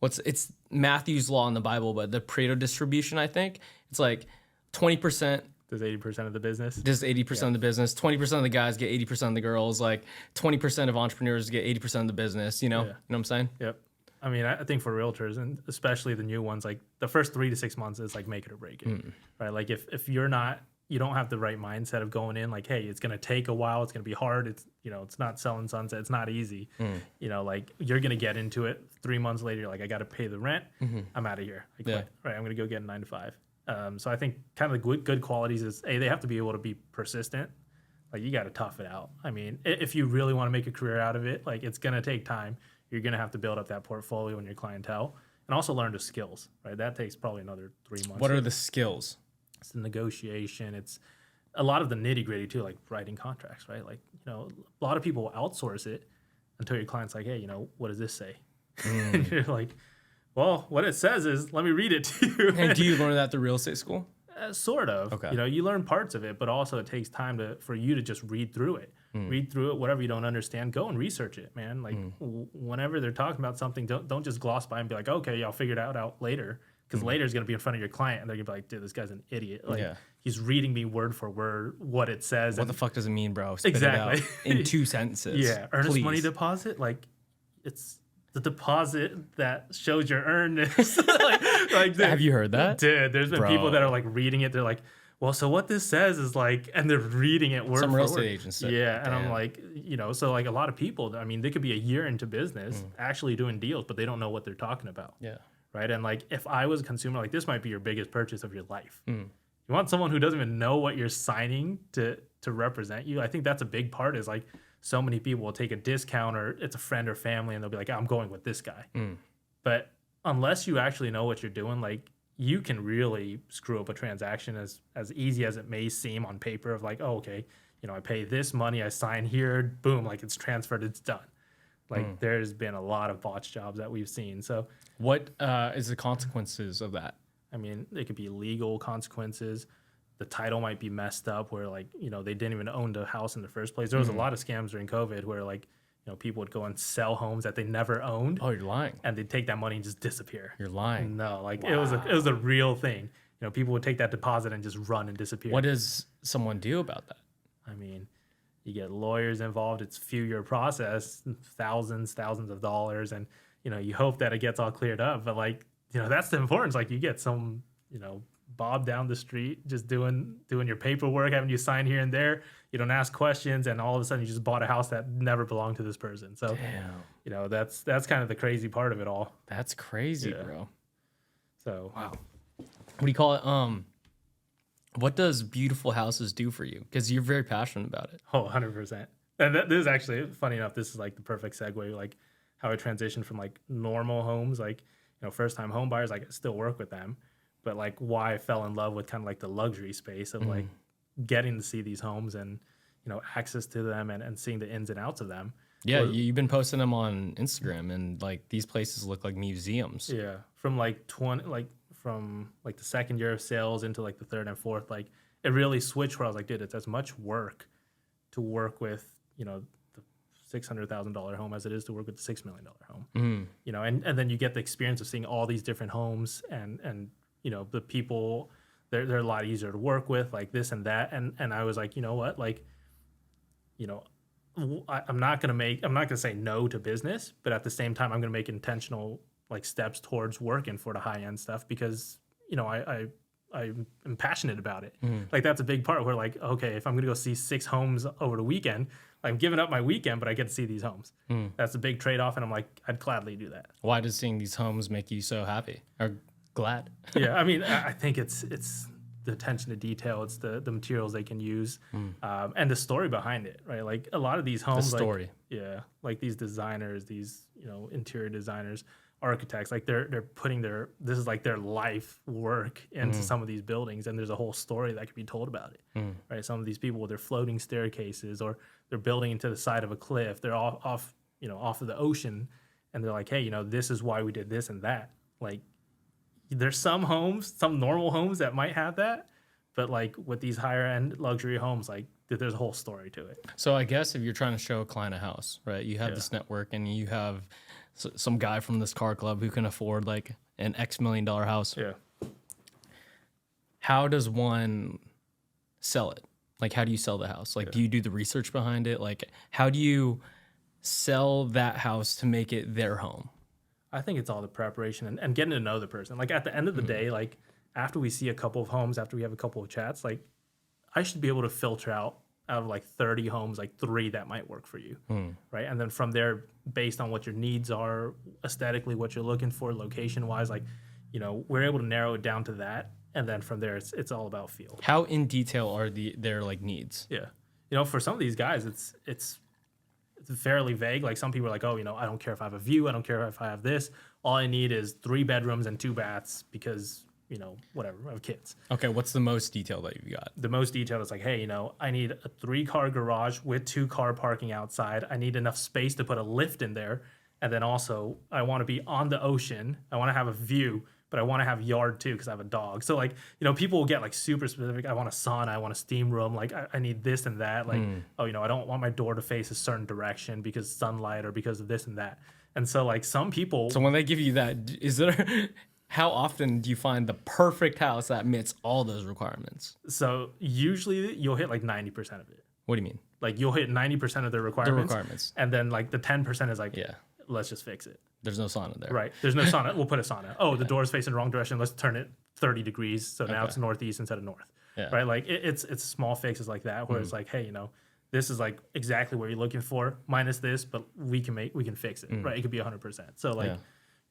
it's Matthew's law in the Bible, but the Pareto distribution, I think. It's like 20% does 80% of the business. Does 80% of the business. 20% of the guys get 80% of the girls. Like 20% of entrepreneurs get 80% of the business, you know? You know what I'm saying? Yep. I mean, I think for realtors, and especially the new ones, like the first 3 to 6 months is like make it or break it, right? Like if you don't have the right mindset of going in, like, hey, it's going to take a while. It's going to be hard. It's, it's not selling sunset. It's not easy. Like you're going to get into it 3 months later. You're like, I got to pay the rent. I'm out of here. I quit. Right. I'm going to go get a 9 to 5. So I think kind of the good qualities is, A, they have to be able to be persistent. Like you got to tough it out. I mean, if you really want to make a career out of it, like it's going to take time. You're going to have to build up that portfolio and your clientele and also learn the skills, right? That takes probably another 3 months. What are the skills? It's the negotiation. It's a lot of the nitty gritty too, like writing contracts, right? Like, a lot of people will outsource it until your client's like, hey, what does this say? And you're like, well, what it says is, let me read it to you. And do you learn that through real estate school? Sort of. Okay. You learn parts of it, but also it takes time for you to just read through it. Read through it, whatever you don't understand, go and research it, man. Like whenever they're talking about something, don't just gloss by and be like, okay, I'll figure it out later. Because later is going to be in front of your client, and they're going to be like, dude, this guy's an idiot. Like, he's reading me word for word what it says. What the fuck does it mean, bro? Spit exactly. It out in 2 sentences. Yeah. Earnest money deposit, like, it's the deposit that shows your earnest. dude, have you heard that? Dude, there's been people that are like reading it. They're like, well, so what this says is like, and they're reading it word for word. Some real estate agents. Yeah, and I'm like, so like a lot of people, I mean, they could be a year into business actually doing deals, but they don't know what they're talking about. Yeah. Right. And like, if I was a consumer, like this might be your biggest purchase of your life. You want someone who doesn't even know what you're signing to represent you. I think that's a big part is like so many people will take a discount or it's a friend or family and they'll be like, I'm going with this guy. But unless you actually know what you're doing, like you can really screw up a transaction as easy as it may seem on paper of like, oh, okay, I pay this money, I sign here, boom, like it's transferred, it's done. Like there's been a lot of botch jobs that we've seen. So what is the consequences of that? I mean, they could be legal consequences. The title might be messed up where like, they didn't even own the house in the first place. There was a lot of scams during COVID where like, people would go and sell homes that they never owned. Oh, you're lying. And they'd take that money and just disappear. You're lying. No, like it was a real thing. People would take that deposit and just run and disappear. What does someone do about that? I mean, you get lawyers involved. It's a few-year process, thousands of dollars. And, you hope that it gets all cleared up. But like, that's the importance. Like you get some, Bob down the street just doing your paperwork, having you sign here and there. You don't ask questions, and all of a sudden you just bought a house that never belonged to this person. So, that's kind of the crazy part of it all. That's crazy, bro. So, wow. What do you call it? What does beautiful houses do for you? Because you're very passionate about it. Oh, 100%. And this is actually, funny enough, this is like the perfect segue, like how I transitioned from like normal homes, like, first-time home buyers, like I still work with them. But like why I fell in love with kind of like the luxury space of like getting to see these homes and, access to them and seeing the ins and outs of them. Yeah, you've been posting them on Instagram and like these places look like museums. Yeah, from like from the second year of sales into like the third and fourth, like it really switched where I was like, dude, it's as much work to work with, the $600,000 home as it is to work with the $6 million home. And then you get the experience of seeing all these different homes and the people, they're a lot easier to work with, like this and that. And I was like, you know what, like, I'm not gonna say no to business, but at the same time, I'm gonna make intentional like steps towards working for the high end stuff because I'm passionate about it. Like that's a big part where like, okay, if I'm gonna go see 6 homes over the weekend, I'm giving up my weekend, but I get to see these homes. That's a big trade off, and I'm like, I'd gladly do that. Why does seeing these homes make you so happy or glad? Yeah, I mean, I think it's the attention to detail. It's the materials they can use, and the story behind it, right? Like a lot of these homes, the story. like these designers, these interior designers architects, like they're putting this is like their life work into some of these buildings, and there's a whole story that could be told about it, right? Some of these people with their floating staircases, or they're building into the side of a cliff, they're off of the ocean, and they're like, hey, this is why we did this and that. Like, there's some normal homes that might have that, but like with these higher end luxury homes, like there's a whole story to it. So I guess if you're trying to show a client a house, right, you have this network, and you have some guy from this car club who can afford like an X $1 million house. Yeah. How does one sell it? Like, how do you sell the house? Like, do you do the research behind it? Like, how do you sell that house to make it their home? I think it's all the preparation and getting to know the person. Like, at the end of the day, like after we see a couple of homes, after we have a couple of chats, like I should be able to filter out of like 30 homes, like 3 that might work for you, right? And then from there, based on what your needs are, aesthetically, what you're looking for, location-wise, like, we're able to narrow it down to that. And then from there, it's all about feel. How in detail are their like needs? Yeah. For some of these guys, it's fairly vague. Like some people are like, oh, I don't care if I have a view. I don't care if I have this. All I need is 3 bedrooms and 2 baths because, whatever, I have kids. Okay, what's the most detail that you've got? The most detailed is like, hey, I need a 3-car garage with 2-car parking outside. I need enough space to put a lift in there. And then also, I want to be on the ocean. I want to have a view, but I want to have yard too because I have a dog. So like, people will get like super specific. I want a sauna. I want a steam room. Like I need this and that. Like, I don't want my door to face a certain direction because sunlight or because of this and that. And so like some people. So when they give you that, is there... How often do you find the perfect house that meets all those requirements? So usually you'll hit like 90% of it. What do you mean? Like you'll hit 90% of the requirements. The requirements. And then like the 10% is like, let's just fix it. There's no sauna there. Right. There's no sauna. We'll put a sauna. Oh, the door's facing the wrong direction. Let's turn it 30 degrees. So now it's northeast instead of north. Yeah. Right. Like it's small fixes like that where it's like, hey, this is like exactly what you're looking for minus this, but we can fix it. Right. It could be 100%. So like,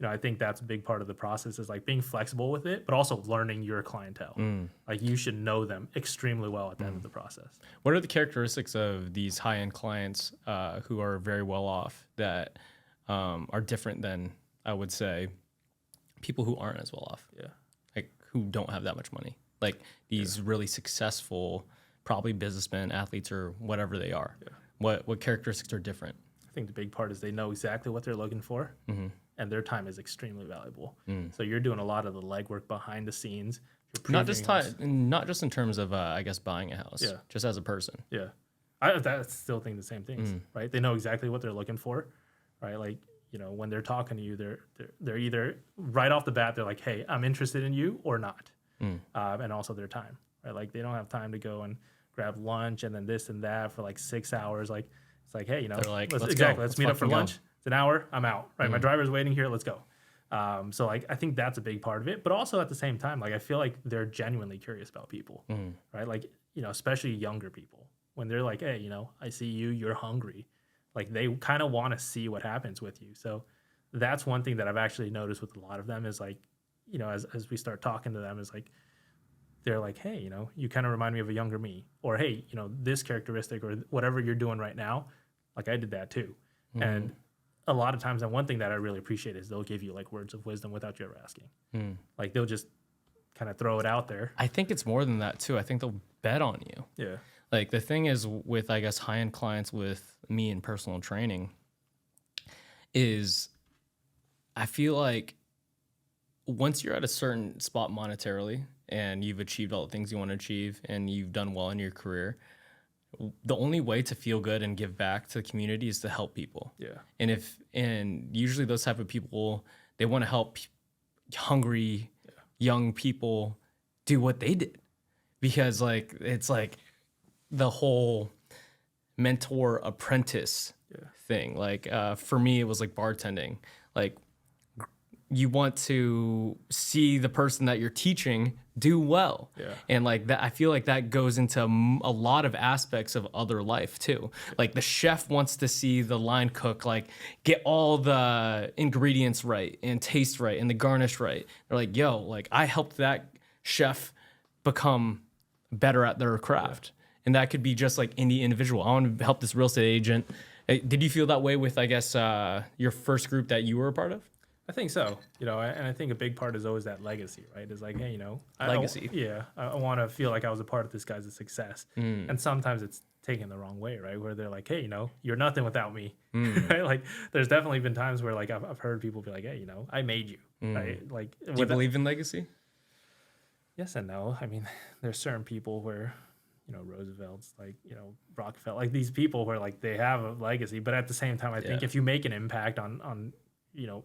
I think that's a big part of the process is like being flexible with it, but also learning your clientele. Like you should know them extremely well at the end of the process. What are the characteristics of these high-end clients who are very well off that are different than, I would say, people who aren't as well off? Yeah. Like who don't have that much money. Like these really successful, probably businessmen, athletes, or whatever they are. Yeah. What characteristics are different? I think the big part is they know exactly what they're looking for. And their time is extremely valuable. So you're doing a lot of the legwork behind the scenes. Not just in terms of, I guess, buying a house. Yeah. Just as a person. Yeah. I still think the same things, right? They know exactly what they're looking for, right? Like, when they're talking to you, they're either right off the bat, they're like, hey, I'm interested in you or not. And also their time, right? Like they don't have time to go and grab lunch and then this and that for like 6 hours. Like, it's like, hey, they're like, let's meet up for lunch. It's an hour, I'm out, right? My driver's waiting here, let's go. So like, I think that's a big part of it, but also at the same time, like I feel like they're genuinely curious about people, right? Like, especially younger people when they're like, hey, I see you, you're hungry. Like they kind of want to see what happens with you. So that's one thing that I've actually noticed with a lot of them is like, as we start talking to them is like, they're like, hey, you kind of remind me of a younger me, or hey, this characteristic or whatever you're doing right now, like I did that too. And a lot of times, and one thing that I really appreciate is they'll give you like words of wisdom without you ever asking. Like they'll just kind of throw it out there. I think it's more than that too. I think they'll bet on you. Yeah. Like the thing is with, I guess, high-end clients with me in personal training is I feel like once you're at a certain spot monetarily and you've achieved all the things you want to achieve and you've done well in your career, the only way to feel good and give back to the community is to help people. Yeah. And usually those type of people, they want to help hungry young people do what they did, because like it's like the whole mentor apprentice thing. Like for me, it was like bartending. Like you want to see the person that you're teaching do well. Yeah. And like that, I feel like that goes into a lot of aspects of other life too. Like the chef wants to see the line cook, like get all the ingredients right and taste right and the garnish right. They're like, yo, like I helped that chef become better at their craft. And that could be just like any individual. I want to help this real estate agent. Did you feel that way with, I guess, your first group that you were a part of? I think so. And I think a big part is always that legacy, right? It's like, hey, Legacy. I want to feel like I was a part of this guy's success. And sometimes it's taken the wrong way, right? Where they're like, hey, you're nothing without me, right? Like, there's definitely been times where like I've heard people be like, hey, I made you, right? Like, do you believe in legacy? Yes and no. I mean, there's certain people where, Roosevelt's like, Rockefeller, like these people where like they have a legacy, but at the same time, I think if you make an impact on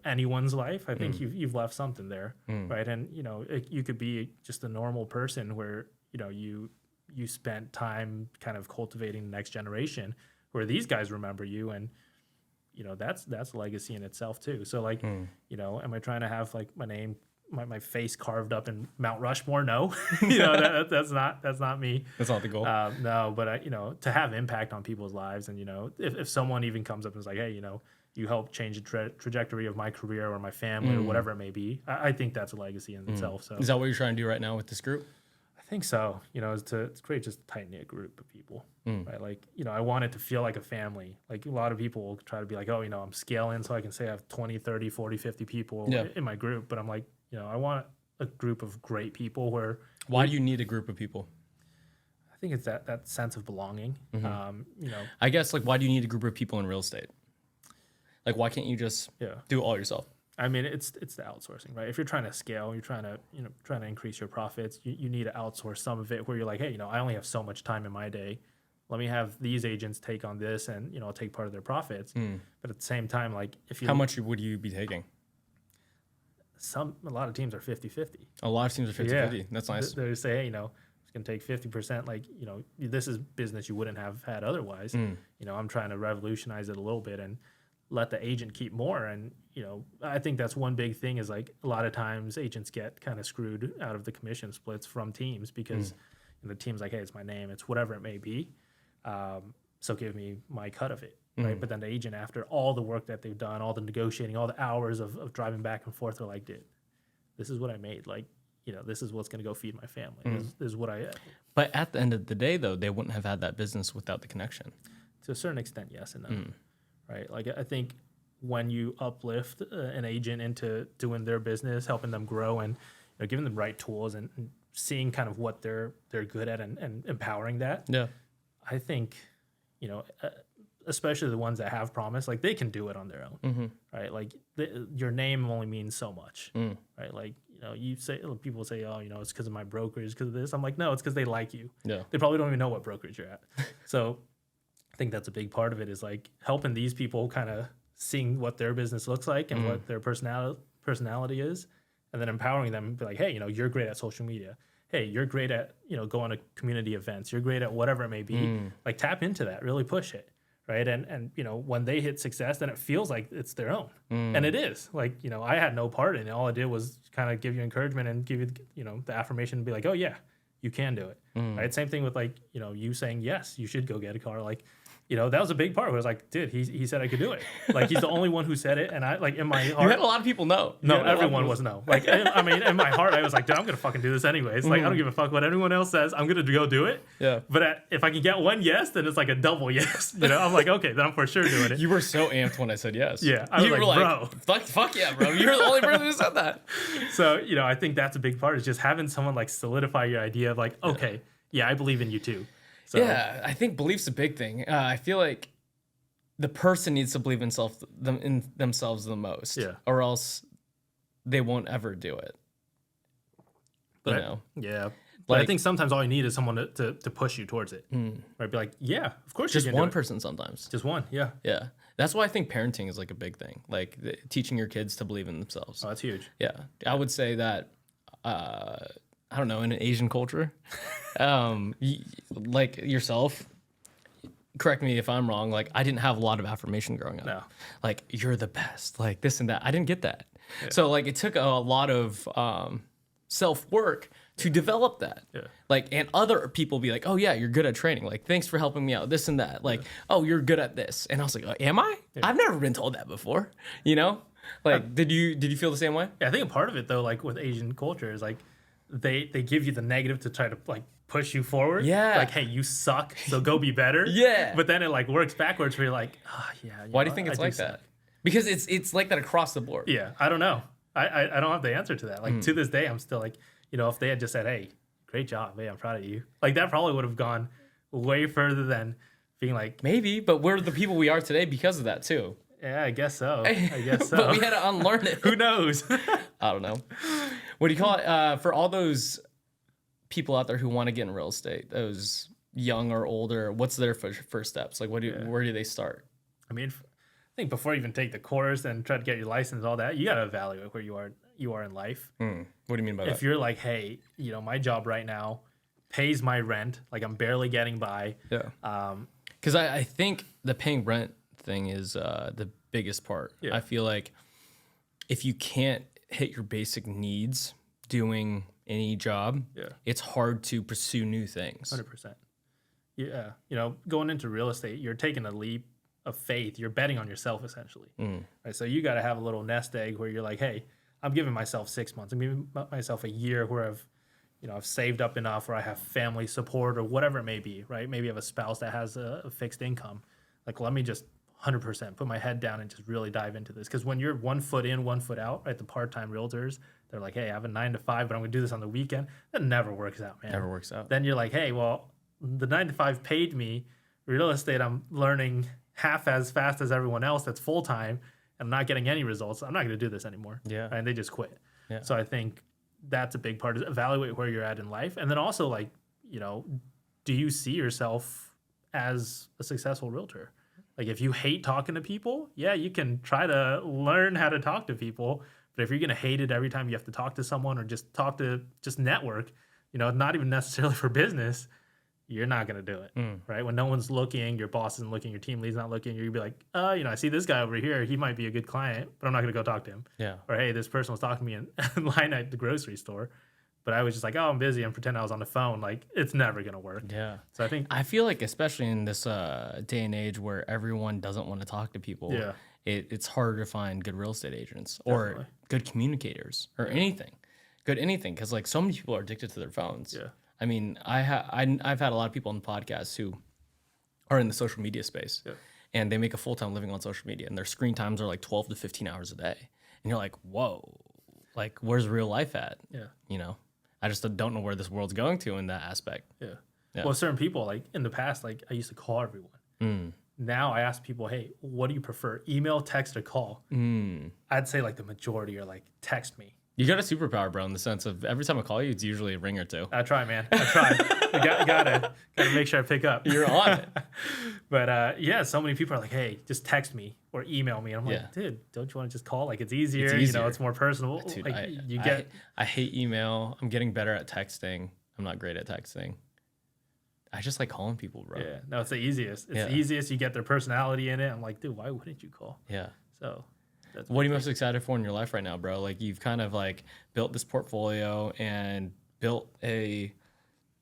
anyone's life, I think you've left something there, right? And you could be just a normal person where you spent time kind of cultivating the next generation, where these guys remember you, and that's legacy in itself too. So like am I trying to have like my name, my face carved up in Mount Rushmore? No, that's not me. That's not the goal. No, but to have impact on people's lives, and if someone even comes up and is like, hey, you helped change the trajectory of my career or my family or whatever it may be, I think that's a legacy in itself. So is that what you're trying to do right now with this group? I think so. Is to create just a tight-knit group of people, right? Like, I want it to feel like a family. Like, a lot of people will try to be like, oh, I'm scaling so I can say I have 20, 30, 40, 50 people in my group. But I'm like, I want a group of great people where... Why do you need a group of people? I think it's that sense of belonging. I guess, like, why do you need a group of people in real estate? Like, why can't you just do it all yourself? I mean, it's the outsourcing, right? If you're trying to scale, you're trying to increase your profits, you need to outsource some of it, where you're like, hey, I only have so much time in my day. Let me have these agents take on this, and I'll take part of their profits. But at the same time, like, if you... How much would you be taking? A lot of teams are 50-50. A lot of teams are 50-50. That's nice. They say, hey, it's going to take 50%. Like, this is business you wouldn't have had otherwise. I'm trying to revolutionize it a little bit and let the agent keep more. And, I think that's one big thing, is like, a lot of times agents get kind of screwed out of the commission splits from teams, because the team's like, hey, it's my name, it's whatever it may be. So give me my cut of it. Right. But then the agent, after all the work that they've done, all the negotiating, all the hours of driving back and forth, they're like, dude, this is what I made. Like, this is what's going to go feed my family. This is what I... But at the end of the day, though, they wouldn't have had that business without the connection. To a certain extent, yes and no. Right. Like, I think when you uplift an agent into doing their business, helping them grow, and giving them the right tools, and seeing kind of what they're good at, and empowering that. Yeah. I think, especially the ones that have promise, like, they can do it on their own, right? Like, your name only means so much, right? Like, people say, oh, it's because of my brokerage, because of this. I'm like, no, it's because they like you. Yeah. They probably don't even know what brokerage you're at. So I think that's a big part of it, is like helping these people kind of seeing what their business looks like and what their personality is, and then empowering them, be like, hey, you're great at social media. Hey, you're great at, going to community events. You're great at whatever it may be. Like, tap into that, really push it. Right. And when they hit success, then it feels like it's their own. And it is. Like, I had no part in it. All I did was kind of give you encouragement and give you, the affirmation, and be like, oh, yeah, you can do it. Right. Same thing with, like, you saying, yes, you should go get a car. Like, that was a big part where I was like, dude, he said I could do it. Like, he's the only one who said it. And I, like, in my heart... You had a lot of people know. No, everyone was no. Like, I mean, in my heart, I was like, dude, I'm going to fucking do this anyways. Like, I don't give a fuck what anyone else says. I'm going to go do it. Yeah. But if I can get one yes, then it's like a double yes. I'm like, okay, then I'm for sure doing it. You were so amped when I said yes. Yeah. I was like, bro. Fuck yeah, bro. You're the only person who said that. So, I think that's a big part, is just having someone, like, solidify your idea of, like, okay, yeah, I believe in you too. So, yeah, I think belief's a big thing. I feel like the person needs to believe in themselves the most, or else they won't ever do it. But but I think sometimes all you need is someone to push you towards it. Right? Be like, yeah, of course. Just one person sometimes. Just one, yeah. Yeah. That's why I think parenting is like a big thing. Like teaching your kids to believe in themselves. Oh, that's huge. Yeah. I would say that, I don't know, in an Asian culture, like yourself, correct me if I'm wrong, like, I didn't have a lot of affirmation growing up. No. Like, you're the best, like this and that. I didn't get that. Yeah. So, like, it took a lot of self-work to develop that. Yeah. Like, and other people be like, oh yeah, you're good at training. Like, thanks for helping me out, this and that. Like, oh, you're good at this. And I was like, oh, am I? Yeah. I've never been told that before, Like, did you feel the same way? Yeah, I think a part of it, though, like with Asian culture, is like they give you the negative to try to, like, push you forward. Yeah. Like, hey, you suck, so go be better. Yeah. But then it, like, works backwards where you're like, oh, yeah. Why do you think it's like that? Because it's like that across the board. Yeah, I don't know. I don't have the answer to that. Like to this day, I'm still like, if they had just said, "Hey, great job, hey, I'm proud of you," like that probably would have gone way further than being like, maybe, but we're the people we are today because of that too. yeah, I guess so. But we had to unlearn it. Who knows? I don't know. What do you call it? For all those people out there who want to get in real estate, those young or older, what's their first steps? Like, where do they start? I mean, I think before you even take the course and try to get your license, all that, you got to evaluate where you are in life. What do you mean by that? If you're like, hey, my job right now pays my rent, like I'm barely getting by. Yeah. Because I think the paying rent thing is the biggest part. Yeah. I feel like if you can't hit your basic needs doing any job, it's hard to pursue new things. 100%. Yeah. Going into real estate, you're taking a leap of faith. You're betting on yourself essentially. Right? So you got to have a little nest egg where you're like, hey, I'm giving myself 6 months. I'm giving myself a year where I've saved up enough, or I have family support, or whatever it may be, right? Maybe you have a spouse that has a fixed income. Like, let me just 100% put my head down and just really dive into this. Because when you're 1 foot in, 1 foot out, right? The part-time realtors, they're like, hey, I have a 9 to 5, but I'm gonna do this on the weekend. That never works out, man. Never works out. Then you're like, hey, well, the 9 to 5 paid me. Real estate, I'm learning half as fast as everyone else that's full-time, and I'm not getting any results. I'm not gonna do this anymore. Yeah. And they just quit. Yeah. So I think that's a big part, is evaluate where you're at in life. And then also, like, do you see yourself as a successful realtor? Like, if you hate talking to people, yeah, you can try to learn how to talk to people. But if you're going to hate it every time you have to talk to someone, or just network, not even necessarily for business, you're not going to do it, right? When no one's looking, your boss isn't looking, your team lead's not looking, you're going to be like, I see this guy over here. He might be a good client, but I'm not going to go talk to him. Yeah. Or, hey, this person was talking to me in line at the grocery store, but I was just like, oh, I'm busy, and pretend I was on the phone. Like, it's never going to work. Yeah. So I feel like, especially in this day and age where everyone doesn't want to talk to people, it's harder to find good real estate agents or good communicators or anything. Good anything. Because, like, so many people are addicted to their phones. Yeah. I mean, I've had a lot of people on the podcast who are in the social media space, and they make a full-time living on social media, and their screen times are like 12 to 15 hours a day. And you're like, whoa, like, where's real life at? Yeah. I just don't know where this world's going to in that aspect. Yeah. Well, certain people, like in the past, like I used to call everyone. Now I ask people, hey, what do you prefer? Email, text, or call? I'd say like the majority are like, text me. You got a superpower, bro, in the sense of every time I call you, it's usually a ring or two. I try, man. I try. I gotta make sure I pick up. You're on it. But so many people are like, hey, just text me or email me. And I'm like, dude, don't you want to just call? Like, it's easier. It's more personal. Dude, like, I hate email. I'm getting better at texting. I'm not great at texting. I just like calling people, bro. Yeah, no, it's the easiest. It's the easiest. You get their personality in it. I'm like, dude, why wouldn't you call? Yeah. So what are you most excited for in your life right now, bro? Like, you've kind of like built this portfolio and built a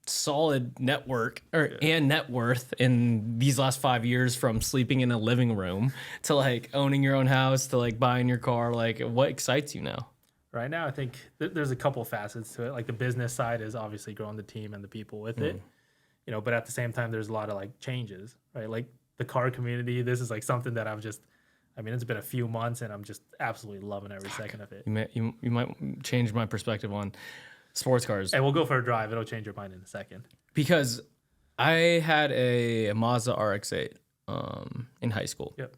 solid network and net worth in these last 5 years, from sleeping in a living room to like owning your own house to like buying your car. Like, what excites you now? Right now, I think there's a couple facets to it. Like, the business side is obviously growing the team and the people with it, but at the same time, there's a lot of like changes, right? Like the car community, this is like something that it's been a few months and I'm just absolutely loving every second of it. You might change my perspective on sports cars. Hey, we'll go for a drive. It'll change your mind in a second. Because I had a Mazda RX-8 in high school. Yep.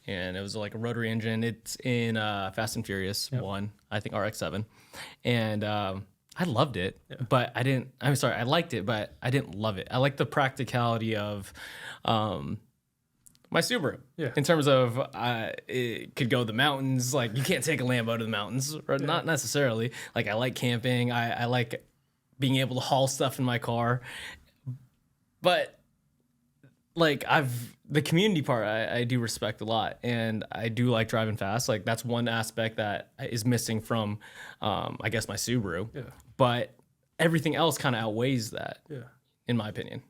And it was like a rotary engine. It's in Fast and Furious 1, I think RX-7. And I loved it, but I liked it, but I didn't love it. I like the practicality of my Subaru. Yeah. In terms of it could go to the mountains. Like, you can't take a Lambo to the mountains, or not necessarily. Like, I like camping. I like being able to haul stuff in my car. But like, the community part I do respect a lot, and I do like driving fast. Like, that's one aspect that is missing from I guess my Subaru. Yeah. But everything else kind of outweighs that. Yeah. In my opinion.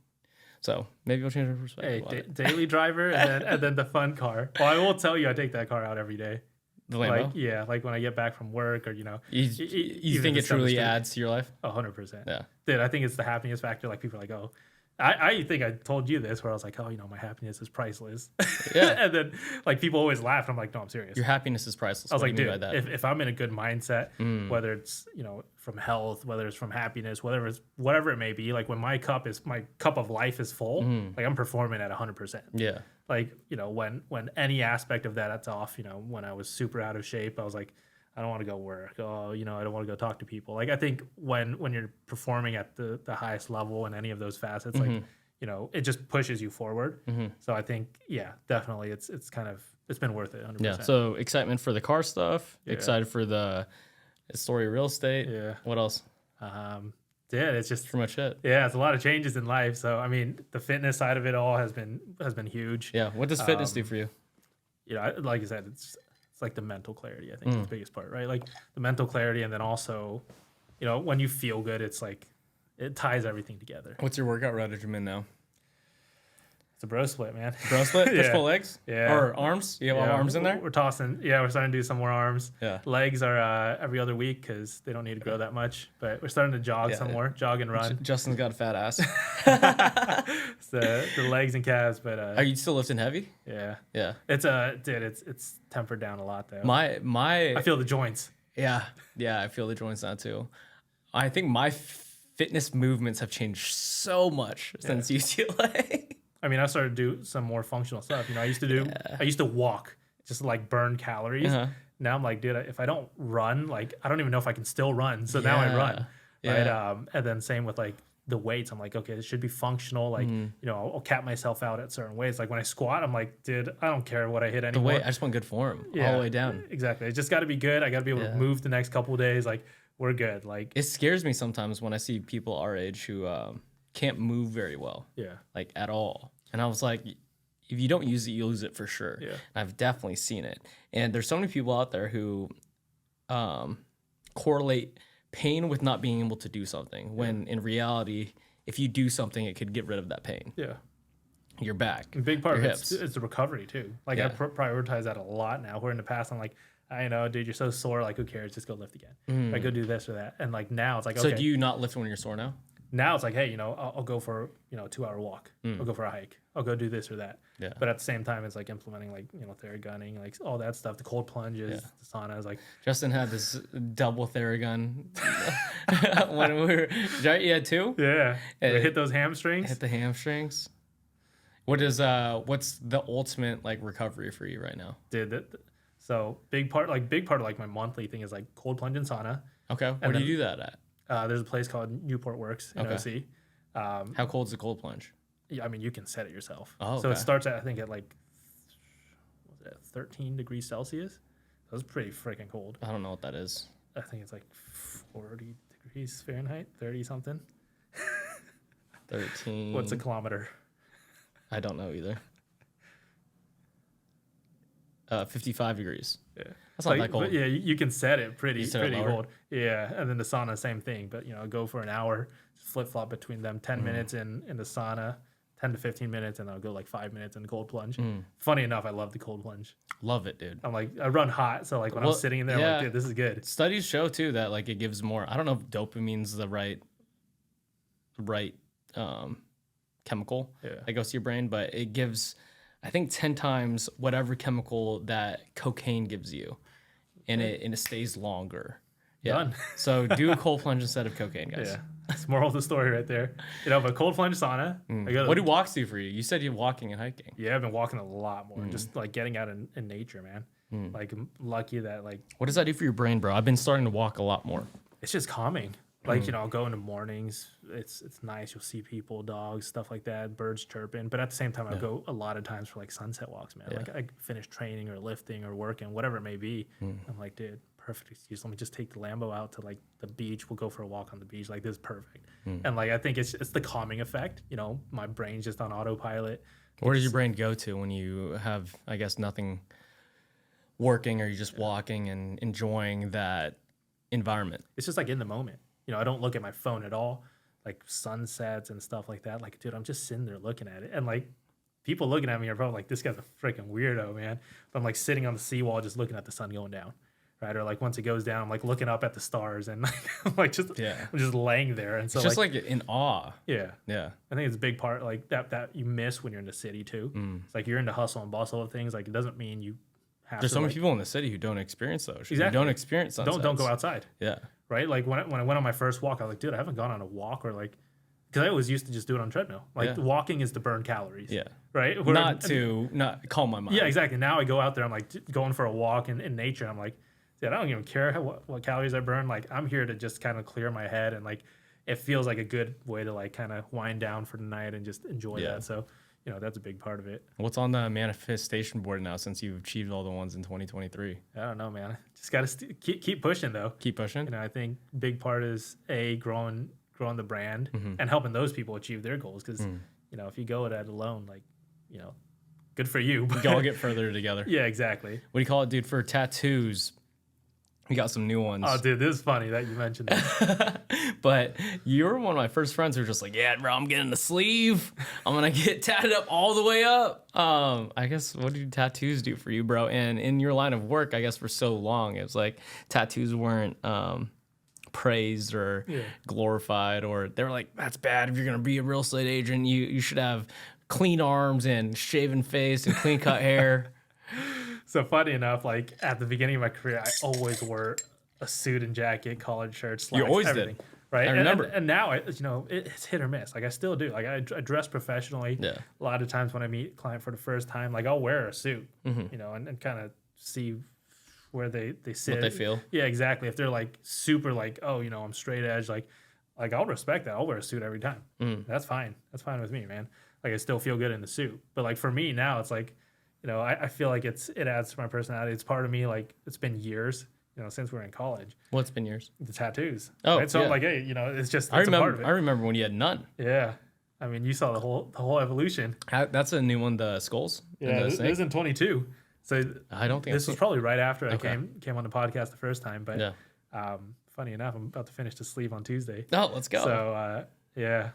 So maybe we'll change our perspective. Hey, daily driver and then the fun car. Well, I will tell you, I take that car out every day. The Lambo? Like, like when I get back from work, or You think it truly adds to your life? 100%. Yeah. Dude, I think it's the happiness factor. Like, people are like, oh, I think I told you this where I was like, oh, my happiness is priceless. Yeah. And then like people always laugh. I'm like, no, I'm serious. Your happiness is priceless. I was What like, do you mean dude, by that? if I'm in a good mindset, whether it's, from health, whether it's from happiness, whatever it may be, like when my cup of life is full, like I'm performing at 100%. Yeah. Like, when any aspect of that's off, when I was super out of shape, I was like, I don't want to go work. Oh, I don't want to go talk to people. Like, I think when you're performing at the highest level in any of those facets, like, it just pushes you forward. So I think, yeah, definitely it's been worth it. 100%. Yeah. So excitement for the car stuff, Yeah. excited for the Astoria real estate. Yeah. What else? Yeah, it's just Pretty much it. yeah, it's a lot of changes in life. So I mean, the fitness side of it all has been huge. Yeah. What does fitness do for you? Like I said, it's like the mental clarity. I think is the biggest part, right? Like the mental clarity, and then also, when you feel good, it's like it ties everything together. What's your workout regimen now? It's a bro split, man. Bro split? Push Yeah. pull legs? Yeah. Or arms? You have all arms in there? We're tossing. Yeah, we're starting to do some more arms. Yeah. Legs are every other week because they don't need to grow that much. But we're starting to jog some more, jog and run. Justin's got a fat ass. It's the legs and calves, but Are you still lifting heavy? yeah, Yeah. it's tempered down a lot though. My I feel the joints. Yeah, I feel the joints now too. I think my fitness movements have changed so much since UCLA. I mean, I started to do some more functional stuff. I used to walk just to, like, burn calories. Uh-huh. Now I'm like, dude, if I don't run, like, I don't even know if I can still run. So now I run. Yeah. Right. And then same with like the weights. I'm like, okay, it should be functional. Like, I'll cap myself out at certain ways. Like when I squat, I'm like, dude, I don't care what I hit The anymore. weight, I just want good form all the way down. Exactly. It's just got to be good. I got to be able to move the next couple of days. Like, we're good. Like, It scares me sometimes when I see people our age who can't move very well, yeah. like at all. And I was like, if you don't use it, you lose it for sure. Yeah. And I've definitely seen it. And there's so many people out there who correlate pain with not being able to do something, when in reality, if you do something, it could get rid of that pain. Yeah. Your back, A big part your of hips. it's the recovery too. Like Yeah. I prioritize that a lot now. Where in the past I'm like, I know, dude, you're so sore. Like, who cares? Just go lift again. Like, go do this or that. And like now it's like, So okay. do you not lift when you're sore now? Now it's like, hey, I'll go for a 2-hour walk. I'll go for a hike. I'll go do this or that. Yeah. But at the same time, it's like implementing like Theragunning, like all that stuff. The cold plunges, the sauna is like, Justin had this double Theragun when we were. Right? You had two? yeah, hit those hamstrings. Hit the hamstrings. What's the ultimate like recovery for you right now? Dude, so big part of like my monthly thing is like cold plunge and sauna. Okay. Where do then- you do that at? There's a place called Newport Works in Okay. OC. How cold's the cold plunge? Yeah, I mean, you can set it yourself. Oh, So it okay. starts at, I think, at like, 13 degrees Celsius. That's pretty freaking cold. I don't know what that is. I think it's like 40 degrees Fahrenheit, 30 something. 13. What's a kilometer? I don't know either. 55 degrees. Yeah. That's not that cold. But yeah, you can set it pretty set it lower? cold. Yeah, and then the sauna, same thing. But go for an hour, flip flop between them. 10 minutes in the sauna, 10 to 15 minutes, and I'll go like 5 minutes in the cold plunge. Funny enough, I love the cold plunge. Love it, dude. I'm like, I run hot, so like when I'm sitting in there, I'm like, dude, this is good. Studies show too that like it gives more. I don't know if dopamine's the right chemical that goes to your brain, but it gives, I think, 10 times whatever chemical that cocaine gives you, and it stays longer. Yeah. Done. So do a cold plunge instead of cocaine, guys. Yeah, that's moral of the story right there. But cold plunge sauna. I go to, What do walks do for you? You said you're walking and hiking. yeah, I've been walking a lot more, just like getting out in nature, man. Like I'm lucky that like What does that do for your brain, bro? I've been starting to walk a lot more. it's just calming. Like I'll go in the mornings. It's nice. You'll see people, dogs, stuff like that, birds chirping. But at the same time, I'll go a lot of times for like sunset walks, man. Like I finish training or lifting or working, whatever it may be. I'm like, dude, perfect excuse. Let me just take the Lambo out to like the beach. We'll go for a walk on the beach. Like this is perfect. And like I think it's the calming effect. My brain's just on autopilot. Where does your brain go to when you have, I guess, nothing working, or you're just walking and enjoying that environment? It's just like in the moment. I don't look at my phone at all, like sunsets and stuff like that. Like, dude, I'm just sitting there looking at it. And like people looking at me are probably like, this guy's a freaking weirdo, man. But I'm like sitting on the seawall just looking at the sun going down. right? Or like once it goes down, I'm like looking up at the stars and like I'm just laying there. And so It's just like in awe. yeah. Yeah. I think it's a big part like that you miss when you're in the city too. It's like you're in the hustle and bustle of things. Like it doesn't mean you have There's to so many people in the city who don't experience those. Exactly. Who don't experience sunsets. don't go outside. Yeah. Right? Like when I went on my first walk, I was like, dude, I haven't gone on a walk or like, because I always used to just do it on treadmill. Like walking is to burn calories. Yeah. Right? Not calm my mind. Yeah, exactly. Now I go out there, I'm like going for a walk in nature. I'm like, dude, I don't even care what calories I burn. Like I'm here to just kind of clear my head and like it feels like a good way to like kind of wind down for the night and just enjoy that. So, you know, that's a big part of it. What's on the manifestation board now since you've achieved all the ones in 2023? I don't know, man. Just got to keep pushing though. Keep pushing. You know, I think big part is growing the brand and helping those people achieve their goals. Because you know, if you go at it alone, like, you know, good for you. But you all get further together. Yeah, exactly. What do you call it, dude? For tattoos, we got some new ones. Oh, dude, this is funny that you mentioned that. But you're one of my first friends who were just like, yeah, bro, I'm getting the sleeve. I'm going to get tatted up all the way up. I guess, what do tattoos do for you, bro? And in your line of work, I guess for so long, it was like tattoos weren't praised or glorified, or they were like, that's bad. If you're going to be a real estate agent, you should have clean arms and shaven face and clean cut hair. So funny enough, like at the beginning of my career, I always wore a suit and jacket, collared shirts, slacks, you always everything. did. Right. I remember. And now, you know, it's hit or miss. Like I still do. Like I dress professionally. Yeah. A lot of times when I meet a client for the first time, like I'll wear a suit, you know, and kind of see where they sit. What they feel. Yeah, exactly. If they're like super like, oh, you know, I'm straight edge, like I'll respect that. I'll wear a suit every time. That's fine. That's fine with me, man. Like I still feel good in the suit. But like for me now, it's like, you know, I feel like it adds to my personality. It's part of me. Like it's been years, you know, since we were in college. What's been yours? The tattoos. Oh, right? So yeah. I'm like, hey, you know, it's just I a part of it. remember. I remember when you had none. Yeah, I mean, you saw the whole evolution. That's a new one. The skulls. Yeah, this was in 22. So I don't think this was probably right after I came on the podcast the first time. But yeah. Funny enough, I'm about to finish the sleeve on Tuesday. Oh, let's go. So yeah.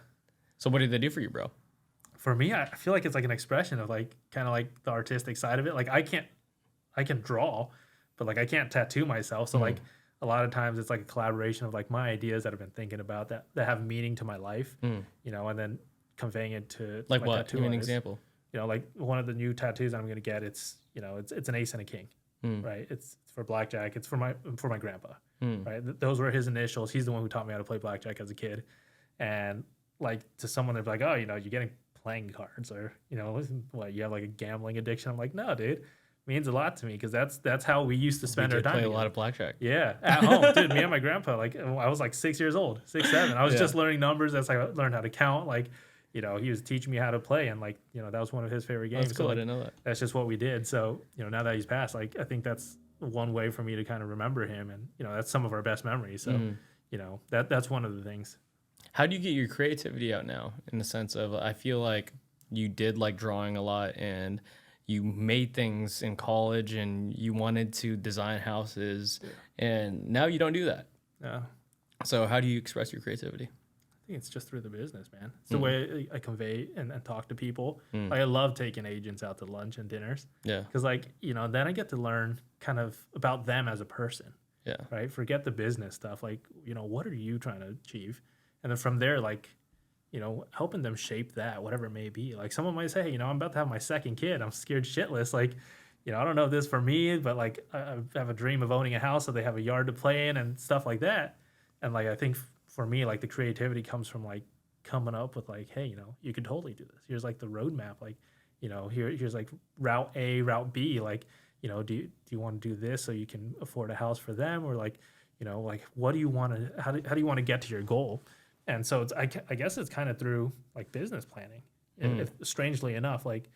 So what did they do for you, bro? For me, I feel like it's like an expression of like kind of like the artistic side of it. Like I can draw, but like I can't tattoo myself. So like a lot of times it's like a collaboration of like my ideas that I've been thinking about that have meaning to my life, you know, and then conveying it to like my what? tattoo Give me an artist. Example. You know, like one of the new tattoos I'm gonna get. It's, you know, it's an ace and a king, right? It's for blackjack. It's for my grandpa, right? Those were his initials. He's the one who taught me how to play blackjack as a kid, and like to someone they're like, oh, you know, you're getting playing cards, or you know, what, you have like a gambling addiction. I'm like, no, dude, it means a lot to me because that's how we used to spend our time. Play together. a lot of blackjack. Yeah, at home, dude. Me and my grandpa, like I was like 6 years old, 6, 7. I was just learning numbers. That's how I learned how to count. Like, you know, he was teaching me how to play, and like, you know, that was one of his favorite games. That's cool. So, like, I didn't know that. that's just what we did. So, you know, now that he's passed, like I think that's one way for me to kind of remember him, and you know, that's some of our best memories. So, you know, that's one of the things. How do you get your creativity out now? In the sense of, I feel like you did like drawing a lot, and you made things in college, and you wanted to design houses, and now you don't do that. Yeah. So how do you express your creativity? I think it's just through the business, man. It's the way I convey and talk to people. Like I love taking agents out to lunch and dinners. Yeah. Because like, you know, then I get to learn kind of about them as a person. Yeah. Right. Forget the business stuff. Like, you know, what are you trying to achieve? And then from there, like, you know, helping them shape that, whatever it may be. Like someone might say, hey, you know, I'm about to have my second kid. I'm scared shitless. Like, you know, I don't know if this is for me, but like I have a dream of owning a house so they have a yard to play in and stuff like that. And like, I think for me, like the creativity comes from like coming up with like, hey, you know, you could totally do this. Here's like the roadmap. Like, you know, here's like route A, route B. Like, you know, do you want to do this so you can afford a house for them? Or like, you know, like what do you want to, how do you want to get to your goal? And so it's, I guess it's kind of through like business planning. If, strangely enough, like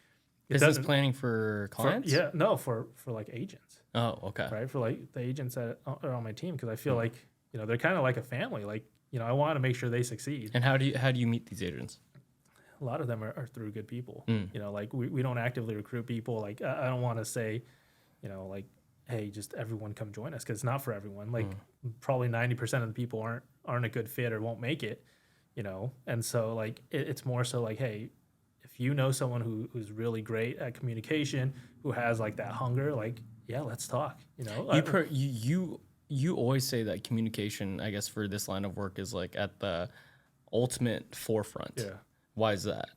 business planning for clients? For like agents. Oh, okay. Right. For like the agents that are on my team. Cause I feel like, you know, they're kind of like a family. Like, you know, I want to make sure they succeed. And how do you meet these agents? A lot of them are through good people. You know, like we don't actively recruit people. Like I don't want to say, you know, like, hey, just everyone come join us, because it's not for everyone. Like probably 90% of the people aren't a good fit or won't make it, you know. And so like it's more so like, hey, if you know someone who's really great at communication, who has like that hunger, like, yeah, let's talk. You always say that communication, I guess, for this line of work is like at the ultimate forefront. Yeah. Why is that?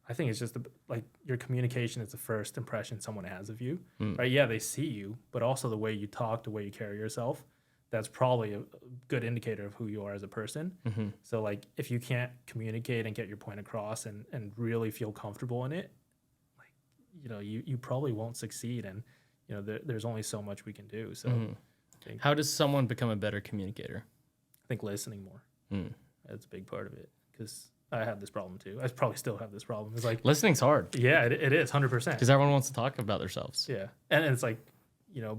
I think it's just like your communication is the first impression someone has of you, right? Yeah, they see you, but also the way you talk, the way you carry yourself, that's probably a good indicator of who you are as a person. So like if you can't communicate and get your point across and really feel comfortable in it, like, you probably won't succeed. And, there's only so much we can do. So How does someone become a better communicator? I think listening more. That's a big part of it because I have this problem too. I probably still have this problem. It's like Listening's hard. Yeah, it is 100%. Because everyone wants to talk about themselves. Yeah, and it's like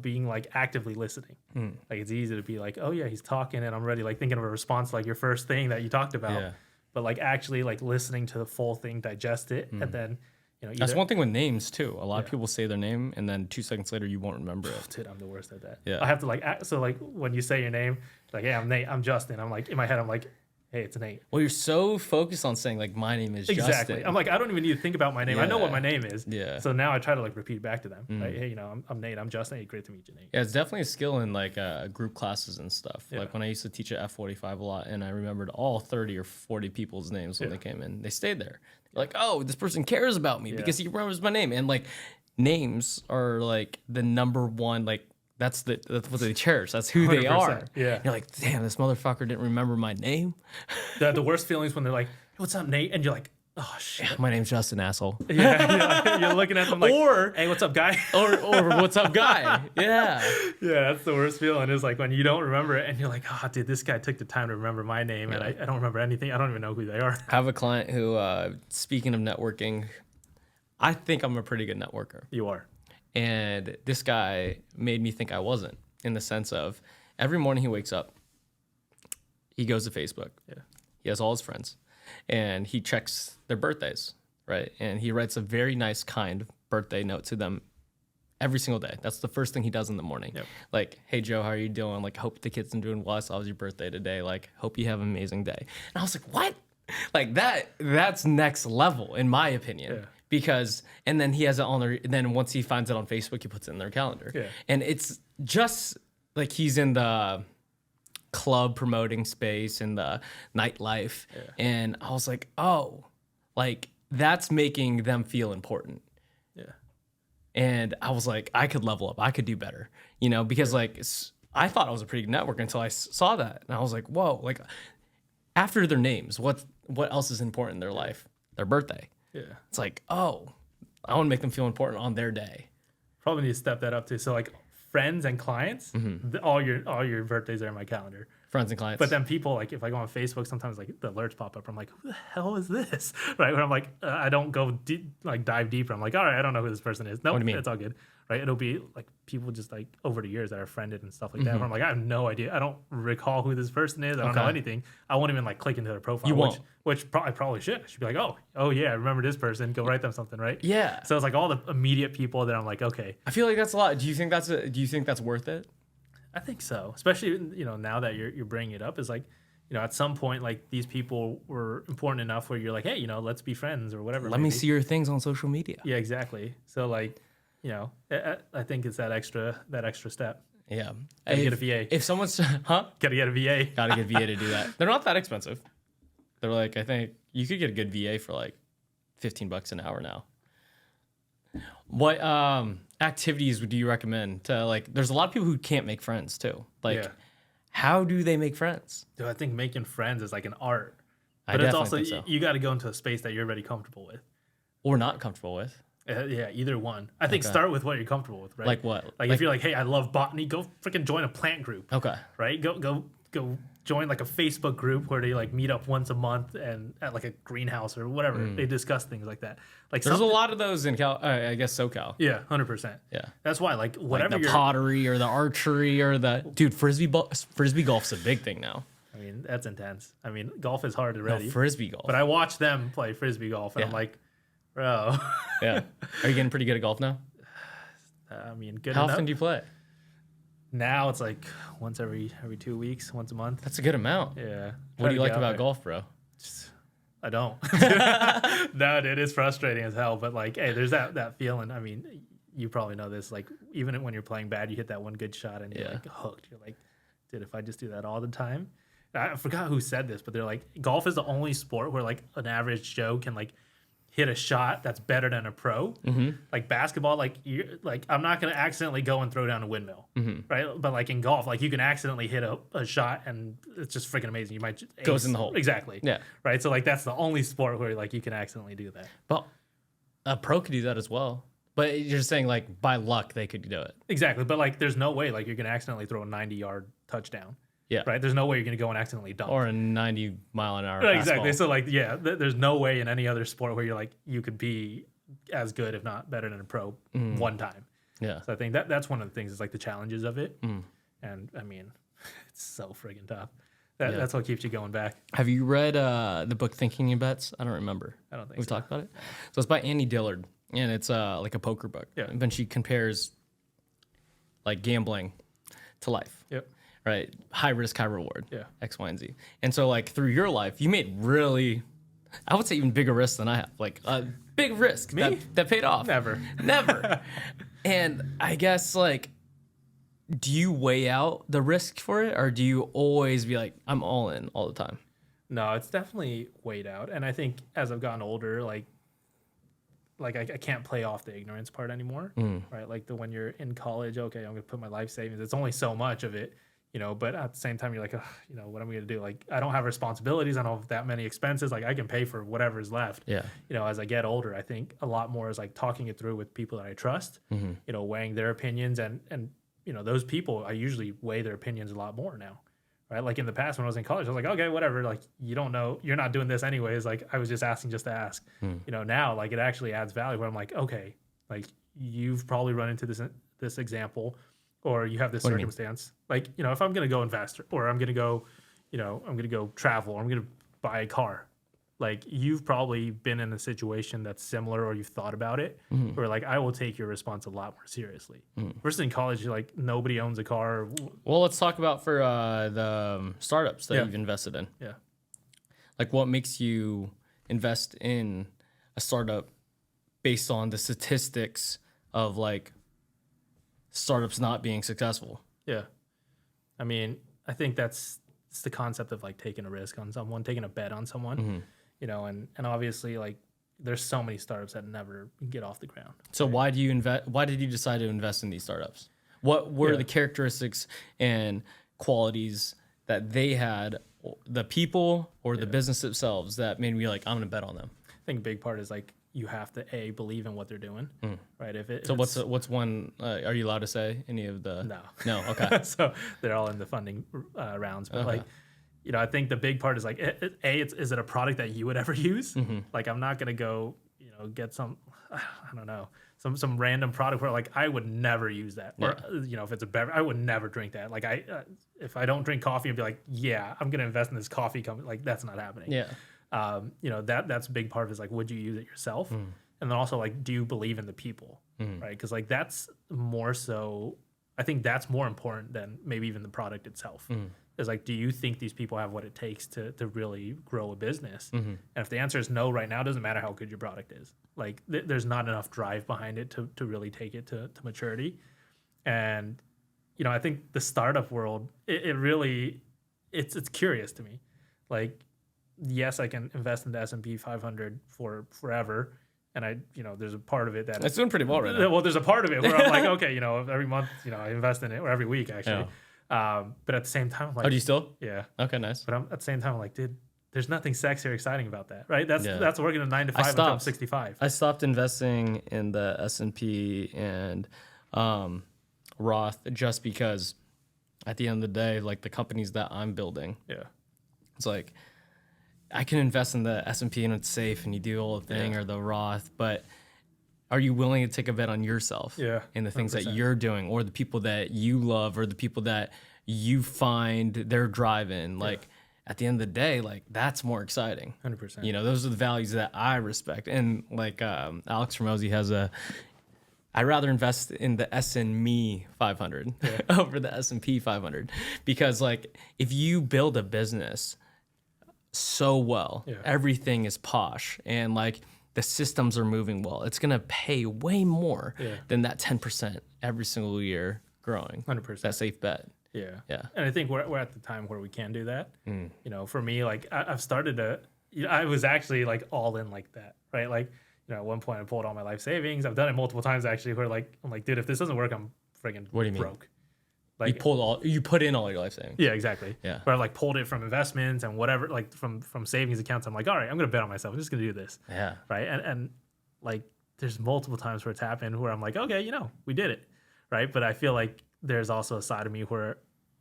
being like actively listening. Like it's easy to be like, oh yeah, he's talking, and I'm ready, like thinking of a response, like your first thing that you talked about. Yeah. But like actually like listening to the full thing, digest it, and then That's one thing with names too. A lot of people say their name, and then 2 seconds later you won't remember it. Dude, I'm the worst at that. Yeah. I have to like so like when you say your name, like hey, I'm Nate, I'm Justin. I'm like in my head, I'm like, hey, it's Nate. Well, you're so focused on saying like my name is Justin. I'm like, I don't even need to think about my name. I know what my name is. Yeah. So now I try to like repeat it back to them. Like, hey, I'm Nate. I'm Justin. Hey, great to meet you, Nate. Yeah, it's definitely a skill in like group classes and stuff. Yeah. Like when I used to teach at F45 a lot, and I remembered all 30 or 40 people's names when they came in. They stayed there. Like, oh, this person cares about me because he remembers my name. And like names are like the number one, like that's what they cherish. That's who they are. Yeah. You're like, damn, this motherfucker didn't remember my name. The worst feelings when they're like, what's up, Nate? And you're like, oh shit. Yeah, my name's Justin, asshole. Yeah, you're looking at them like, Or hey, what's up, guy? or what's up, guy? Yeah. Yeah, that's the worst feeling is like when you don't remember it and you're like, oh, dude, this guy took the time to remember my name and I don't remember anything. I don't even know who they are. I have a client who, speaking of networking, I think I'm a pretty good networker. You are. And this guy made me think I wasn't, in the sense of every morning he wakes up, he goes to Facebook. Yeah. He has all his friends and he checks their birthdays, right? And he writes a very nice, kind birthday note to them every single day. That's the first thing he does in the morning. Yep. Like, hey, Joe, how are you doing? Like, hope the kids are doing well. I saw it was your birthday today. Like, hope you have an amazing day. And I was like, what? Like that's next level, in my opinion. Yeah. Because, and then he has it on there, and then once he finds it on Facebook, he puts it in their calendar. Yeah. And it's just like he's in the club promoting space and the nightlife. Yeah. And I was like, oh, like that's making them feel important. Yeah. And I was like, I could level up. I could do better, because like I thought I was a pretty good networker until I saw that. And I was like, whoa, like after their names, what else is important in their life? Their birthday. Yeah. It's like, oh, I want to make them feel important on their day. Probably need to step that up too. So like friends and clients, all your birthdays are in my calendar. Friends and clients. But then people, like if I go on Facebook, sometimes like the alerts pop up. I'm like, who the hell is this? Right? Where I'm like, I don't go dive deeper. I'm like, all right, I don't know who this person is. No, What do you mean? It's all good. Right? It'll be like people just like over the years that are friended and stuff like that. Where I'm like, I have no idea. I don't recall who this person is. I don't know anything. I won't even like click into their profile. You won't. Which I probably should. I should be like, oh yeah, I remember this person. Go write them something, right? Yeah. So it's like all the immediate people that I'm like, okay. I feel like that's a lot. Do you think that's worth it? I think so, especially now that you're bringing it up, is like at some point like these people were important enough where you're like, hey, let's be friends or whatever. Let me see your things on social media. Yeah, exactly. So like, I think it's that extra step. Yeah, Gotta get a VA. If someone's gotta get a VA. Gotta get VA to do that. They're not that expensive. They're like, I think you could get a good VA for like $15 an hour now. What activities do you recommend to like? There's a lot of people who can't make friends too. Like, how do they make friends? Dude, I think making friends is like an art, I but it's definitely also think so. you got to go into a space that you're already comfortable with. Or not comfortable with. Yeah, either one. I think start with what you're comfortable with, right? Like what? Like if you're like, hey, I love botany, go freaking join a plant group. Okay. Right? Go join like a Facebook group where they like meet up once a month and at like a greenhouse or whatever. They discuss things like that. Like There's a lot of those in I guess SoCal. Yeah, 100%. Yeah. That's why like whatever like the pottery or the archery or the frisbee golf's a big thing now. I mean, that's intense. I mean, golf is hard already. No, frisbee golf. But I watch them play frisbee golf and I'm like, bro. Yeah. Are you getting pretty good at golf now? I mean, good How enough. often do you play? Now it's like once every 2 weeks, once a month. That's a good amount. Yeah. What do you like about golf, bro? I don't. No, it is frustrating as hell. But like, hey, there's that feeling. I mean, you probably know this. Like even when you're playing bad, you hit that one good shot and you're Yeah. like hooked. You're like, dude, if I just do that all the time. I forgot who said this, but they're like, golf is the only sport where like an average Joe can like hit a shot that's better than a pro. Like basketball, like you like I'm not gonna accidentally go and throw down a windmill, right? But like in golf, like you can accidentally hit a shot and it's just freaking amazing. You might just Goes in the hole. Exactly. Yeah. Right. So like that's the only sport where like you can accidentally do that. But a pro could do that as well. But you're saying like by luck they could do it. Exactly. But like there's no way like you're gonna accidentally throw a 90-yard touchdown. Yeah. Right. There's no way you're gonna go and accidentally dunk. Or a 90-mile-an-hour Right, exactly. fastball. So like yeah, there's no way in any other sport where you're like you could be as good if not better than a pro one time. Yeah. So I think that's one of the things is like the challenges of it. And I mean, it's so friggin' tough. That's what keeps you going back. Have you read the book Thinking in Bets? I don't remember. I don't think We've so. talked about it. So it's by Annie Dillard, and it's like a poker book. Yeah. And then she compares like gambling to life. Yep. Right? High risk, high reward. Yeah. X, Y, and Z. And so like through your life, you made really, I would say even bigger risks than I have. Like a big risk that paid off. Never. And I guess like, do you weigh out the risk for it, or do you always be like, I'm all in all the time? No, it's definitely weighed out. And I think as I've gotten older, like I can't play off the ignorance part anymore. Right? Like when you're in college, okay, I'm gonna put my life savings. It's only so much of it. But at the same time, you're like, what am I going to do? Like, I don't have responsibilities. I don't have that many expenses. Like, I can pay for whatever is left. Yeah. As I get older, I think a lot more is like talking it through with people that I trust, weighing their opinions. And those people, I usually weigh their opinions a lot more now, right? Like in the past when I was in college, I was like, okay, whatever. Like, you don't know, you're not doing this anyways. Like, I was just asking just to ask. Now, like, it actually adds value where I'm like, okay, like, you've probably run into this example, or you have this circumstance. Like, if I'm going to go invest or I'm going to go, I'm going to go travel or I'm going to buy a car, like you've probably been in a situation that's similar or you've thought about it where like, I will take your response a lot more seriously. Versus in college, you're like, nobody owns a car. Well, let's talk about for the startups that you've invested in. Yeah. Like what makes you invest in a startup based on the statistics of like startups not being successful? Yeah. I mean, I think it's the concept of like taking a risk on someone, taking a bet on someone, and obviously like there's so many startups that never get off the ground. So why did you decide to invest in these startups? What were the characteristics and qualities that they had, the people or the business themselves, that made me like, I'm going to bet on them? I think a big part is like, you have to believe in what they're doing, right? So what's one? Are you allowed to say any of the? No. Okay. So they're all in the funding rounds, but like, I think the big part is like, is it a product that you would ever use? Like, I'm not gonna go, get some, I don't know, some random product where like I would never use that, or if it's a beverage, I would never drink that. Like if I don't drink coffee, I'd be like, yeah, I'm gonna invest in this coffee company. Like that's not happening. Yeah. That's a big part of it is like, would you use it yourself? And then also like, do you believe in the people, right? Because like that's more so, I think that's more important than maybe even the product itself. Is like, do you think these people have what it takes to really grow a business? And if the answer is no right now, it doesn't matter how good your product is. Like there's not enough drive behind it to really take it to maturity. And, I think the startup world, it really, it's curious to me. Like, yes, I can invest in the S&P 500 for forever. And there's a part of it that it's doing pretty well right now. Well, there's a part of it where I'm like, okay, every month, I invest in it, or every week actually. Yeah. But at the same time, I'm like, do you still? Yeah. Okay, nice. But at the same time, I'm like, dude, there's nothing sexy or exciting about that, right? That's working a 9 to 5 until I'm 65. I stopped investing in the S&P and Roth just because at the end of the day, like the companies that I'm building, it's like, I can invest in the S&P and it's safe and you do all the thing, or the Roth, but are you willing to take a bet on yourself and the things 100%. That you're doing, or the people that you love, or the people that you find their drive in? Like at the end of the day, like that's more exciting. 100%. Those are the values that I respect. And like Alex Ramosi has I'd rather invest in the S&Me 500 over the S&P 500, because like if you build a business so well, everything is posh, and like the systems are moving well, it's going to pay way more than that 10% every single year growing. 100%. That safe bet. Yeah. Yeah. And I think we're at the time where we can do that. You know, for me, like I've started to, I was actually like all in like that, right? Like, you know, at one point I pulled all my life savings. I've done it multiple times actually where like, I'm like, dude, if this doesn't work, I'm friggin' What do you mean? broke. Like You put in all your life savings. Yeah, exactly. Yeah. But I've like pulled it from investments and whatever, like from savings accounts. I'm like, all right, I'm going to bet on myself. I'm just going to do this. Yeah. Right. And like, there's multiple times where it's happened where I'm like, okay, you know, we did it. Right. But I feel like there's also a side of me where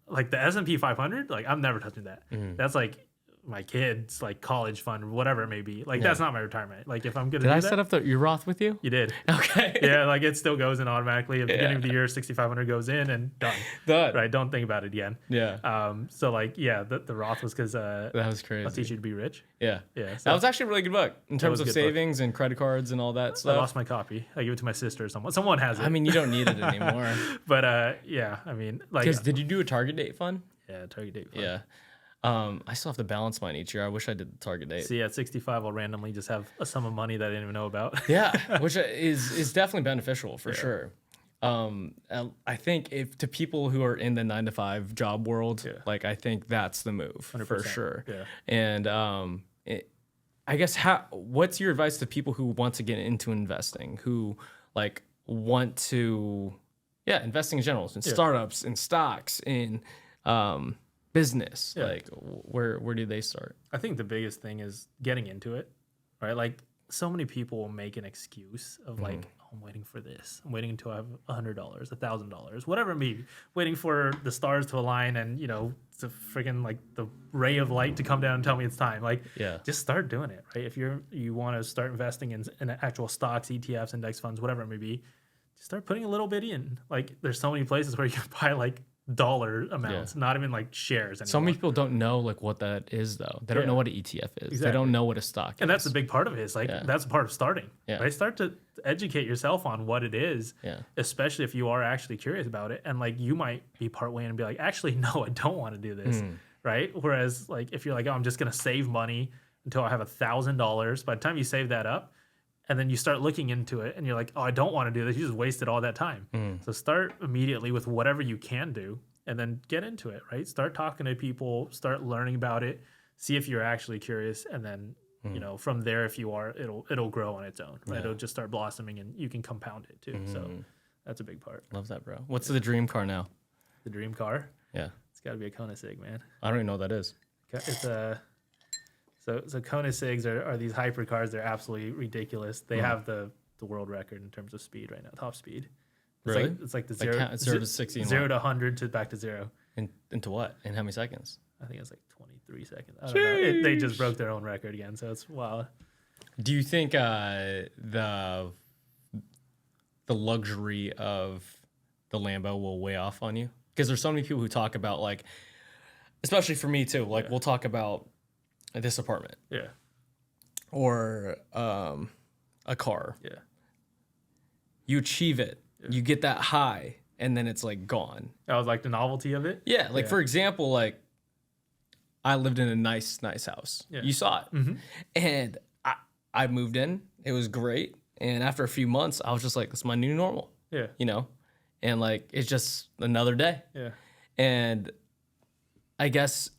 like the S&P 500, like I'm never touching that. That's like my kids, like college fund or whatever it may be. Like that's not my retirement. Like if I'm going to Did I set up your Roth with you? You did. Okay. Yeah, like it still goes in automatically. At the beginning of the year, 6,500 goes in and done. Right, don't think about it again. Yeah. So like, yeah, the Roth was because that was crazy. I'll teach you to be rich. Yeah. Yeah. So That was actually a really good book in terms of good savings and credit cards and all that stuff. I lost my copy. I gave it to my sister or someone. Someone has it. I mean, you don't need it anymore. But yeah, I mean, like, Because did you do a target date fund? yeah, target date fund. Yeah. I still have to balance mine each year. I wish I did the target date. See, at 65, I'll randomly just have a sum of money that I didn't even know about. Yeah, which is definitely beneficial for sure. I think if to people who are in the 9-to-5 job world, like I think that's the move 100%. for sure. Yeah. And I guess what's your advice to people who want to get into investing, who like want to, investing in general, in startups, in stocks, in business, like where do they start? I think the biggest thing is getting into it, right? Like so many people will make an excuse of like, oh, I'm waiting for this. I'm waiting until I have $100, $1,000, whatever it may be. Waiting for the stars to align and, you know, to freaking like the ray of light to come down and tell me it's time. Like, just start doing it, right? If you want to start investing in actual stocks, ETFs, index funds, whatever it may be, just start putting a little bit in. Like, there's so many places where you can buy like dollar amounts, not even like shares anymore. So many people don't know like what that is though. They don't know what an ETF is. Exactly. They don't know what a stock is. And that's the big part of it. Is like that's part of starting. Right? Start to educate yourself on what it is. Especially if you are actually curious about it. And like you might be partway in and be like, actually, no, I don't want to do this. Right. Whereas like if you're like, oh, I'm just gonna save money until I have $1,000. By the time you save that up, and then you start looking into it and you're like, oh, I don't want to do this. You just wasted all that time. So start immediately with whatever you can do and then get into it, right? Start talking to people, start learning about it, see if you're actually curious. And then, you know, from there, if you are, it'll grow on its own, right? It'll just start blossoming and you can compound it too. So that's a big part. Love that, bro. What's the dream car now? The dream car? Yeah. It's got to be a Koenigsegg, man. I don't even know what that is. It's a... So Koenigsegg's are these hypercars. They're absolutely ridiculous. They have the world record in terms of speed right now, top speed. Really? It's like the Like 0 to 60. 0 to 100 to back to 0. Into what? In how many seconds? I think it's like 23 seconds. I don't know. They just broke their own record again, so it's wild. Do you think the luxury of the Lambo will weigh off on you? Because there's so many people who talk about like, especially for me too. Like we'll talk about this apartment, or a car. You achieve it, you get that high, and then it's like gone. That was like the novelty of it. For example, like I lived in a nice house. You saw it, and I moved in. It was great, and after a few months, I was just like, "It's my new normal." You know, and like it's just another day. And I guess.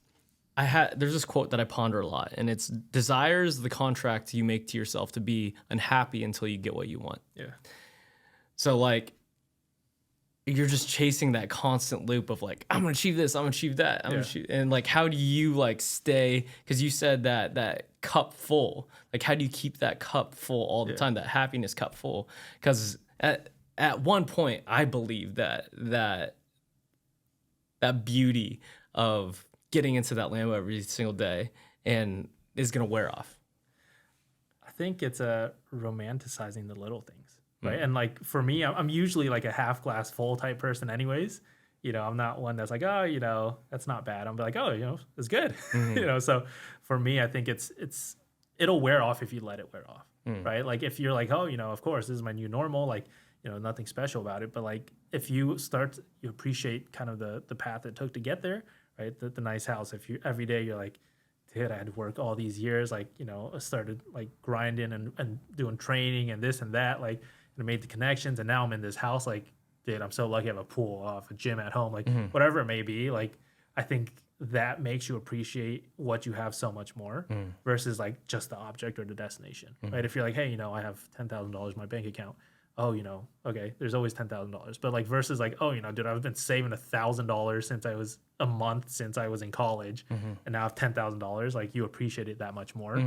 There's this quote that I ponder a lot, and it's desire is the contract you make to yourself to be unhappy until you get what you want. So like you're just chasing that constant loop of like, I'm gonna achieve this, I'm gonna achieve that, and like how do you like stay, because you said that cup full, like how do you keep that cup full all the time, that happiness cup full? Because at one point I believe that beauty of getting into that Lambo every single day and is going to wear off. I think it's romanticizing the little things, right? And like for me, I'm usually like a half glass full type person anyways. You know, I'm not one that's like, oh, you know, that's not bad. I'm like, oh, you know, it's good. You know, so for me, I think it'll wear off if you let it wear off, right? Like if you're like, oh, you know, of course, this is my new normal, like, you know, nothing special about it. But like if you appreciate kind of the path it took to get there, right? The nice house. If you every day you're like, dude, I had to work all these years. Like, you know, I started like grinding and doing training and this and that. Like, and I made the connections. And now I'm in this house. Like, dude, I'm so lucky I have a pool, I have a gym at home, like whatever it may be. Like, I think that makes you appreciate what you have so much more versus like just the object or the destination, right? If you're like, hey, you know, I have $10,000 in my bank account. Oh, you know, okay, there's always $10,000. But like versus like, oh, you know, dude, I've been saving $1,000 since I was a month since I was in college, and now I have $10,000. Like you appreciate it that much more.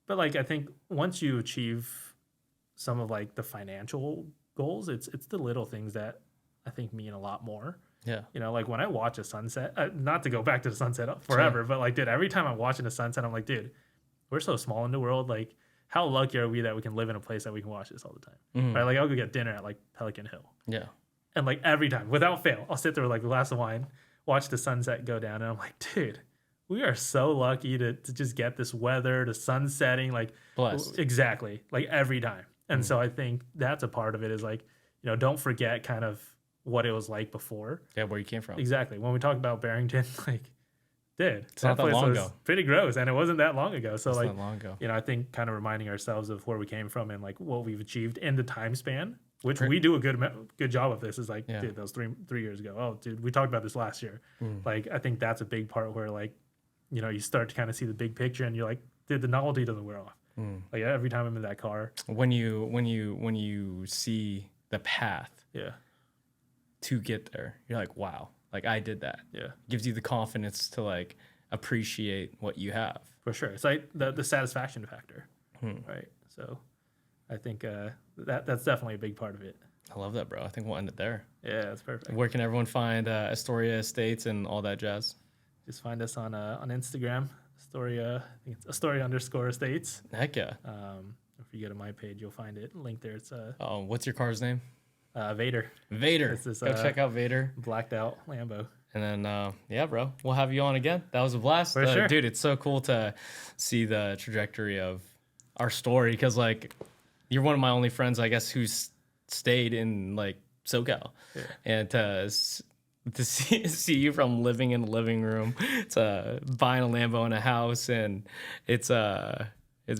But like I think once you achieve some of like the financial goals, it's the little things that I think mean a lot more. Yeah. You know, like when I watch a sunset, not to go back to the sunset forever, but like, dude, every time I'm watching a sunset, I'm like, dude, we're so small in the world. Like, how lucky are we that we can live in a place that we can watch this all the time? Right? Like, I'll go get dinner at like Pelican Hill. Yeah. And like every time, without fail, I'll sit there with like a glass of wine, watch the sunset go down. And I'm like, dude, we are so lucky to just get this weather, the sun setting, like, blessed. Exactly. Like every time. And so I think that's a part of it is like, you know, don't forget kind of what it was like before. Yeah, where you came from. Exactly. When we talk about Barrington, like, dude, it's not that long ago. Pretty gross, and it wasn't that long ago. So, it's like, not long ago. You know, I think kind of reminding ourselves of where we came from and like what we've achieved in the time span, which we do a good job of. This is like, dude, that was three years ago. Oh, dude, we talked about this last year. Like, I think that's a big part where like, you know, you start to kind of see the big picture, and you're like, dude, the novelty doesn't wear off. Like every time I'm in that car, when you see the path, to get there, you're like, wow, like I did that. Yeah, gives you the confidence to like appreciate what you have. For sure, it's like the satisfaction factor, right? So, I think that's definitely a big part of it. I love that, bro. I think we'll end it there. Yeah, that's perfect. Where can everyone find Astoria Estates and all that jazz? Just find us on Instagram, Astoria. I think it's Astoria_Estates. Heck yeah. If you go to my page, you'll find it. Link there. It's what's your car's name? Vader. Vader. Go check out Vader. Blacked out Lambo. And then, yeah, bro, we'll have you on again. That was a blast. For sure. Dude, it's so cool to see the trajectory of our story because, like, you're one of my only friends, I guess, who's stayed in, like, SoCal. Yeah. And to see you from living in a living room to buying a Lambo in a house, and it's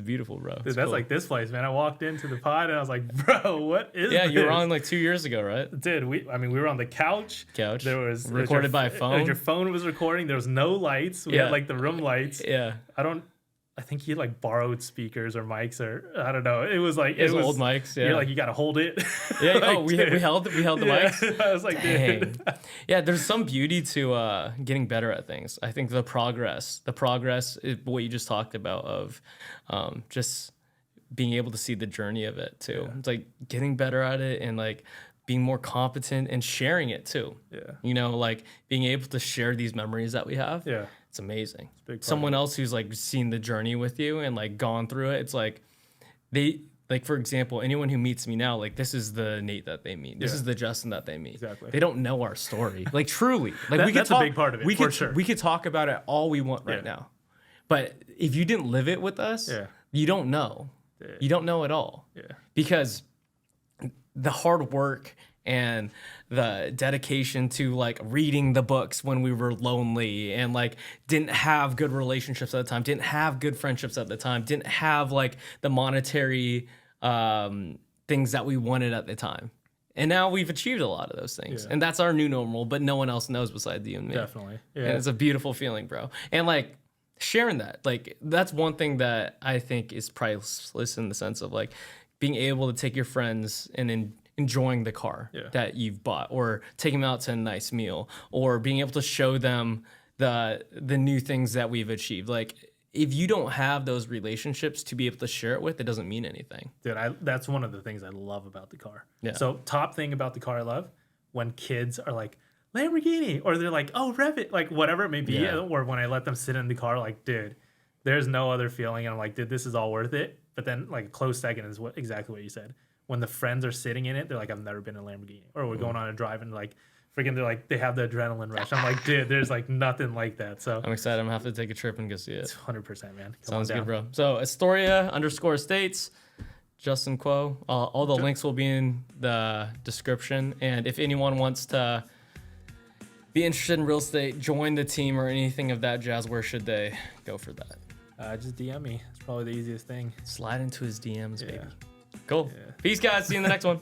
beautiful, bro. Dude, that's cool. Like this place, man. I walked into the pod and I was like, bro, what is this? Yeah, you were on like 2 years ago, right? Dude, we were on the couch. There was recorded by a phone. Your phone was recording. There was no lights. We had like the room lights. Yeah. I think he like borrowed speakers or mics or I don't know. It was like it was old mics. Yeah, you're like you gotta hold it. Yeah. Like, we held the mics. I was like, dang. Dude. Yeah, there's some beauty to getting better at things. I think the progress is what you just talked about of just being able to see the journey of it too. Yeah. It's like getting better at it and like being more competent and sharing it too. Yeah. You know, like being able to share these memories that we have. Yeah. It's amazing. Someone else who's like seen the journey with you and like gone through it. It's like for example, anyone who meets me now, like this is the Nate that they meet. This is the Justin that they meet. Exactly. They don't know our story. Like truly. Like that's a big part of it. Sure. We could talk about it all we want right now. But if you didn't live it with us, you don't know. Yeah. You don't know at all. Yeah. Because the hard work and the dedication to like reading the books when we were lonely and like didn't have good relationships at the time, didn't have good friendships at the time, didn't have like the monetary things that we wanted at the time. And now we've achieved a lot of those things. And that's our new normal, but no one else knows besides you and me. Definitely. Yeah. And it's a beautiful feeling, bro. And like sharing that, like that's one thing that I think is priceless in the sense of like being able to take your friends and enjoying the car that you've bought, or taking them out to a nice meal, or being able to show them the new things that we've achieved. Like if you don't have those relationships to be able to share it with, it doesn't mean anything. Dude, that's one of the things I love about the car. Yeah. So top thing about the car I love, when kids are like, Lamborghini, or they're like, oh, rev it, like whatever it may be, or when I let them sit in the car, like, dude, there's no other feeling. And I'm like, dude, this is all worth it. But then like a close second is exactly what you said. When the friends are sitting in it, they're like, I've never been in a Lamborghini. Or we're going on a drive and like, freaking, they're like, they have the adrenaline rush. I'm like, dude, there's like nothing like that. So I'm excited. I'm gonna have to take a trip and go see it. It's 100%, man. Sounds good, bro. So Astoria_Estates, Justin Quo. All the links will be in the description. And if anyone wants to be interested in real estate, join the team, or anything of that jazz, where should they go for that? Just DM me. It's probably the easiest thing. Slide into his DMs, Yeah. baby. Cool. Yeah. Peace, guys. See you in the next one.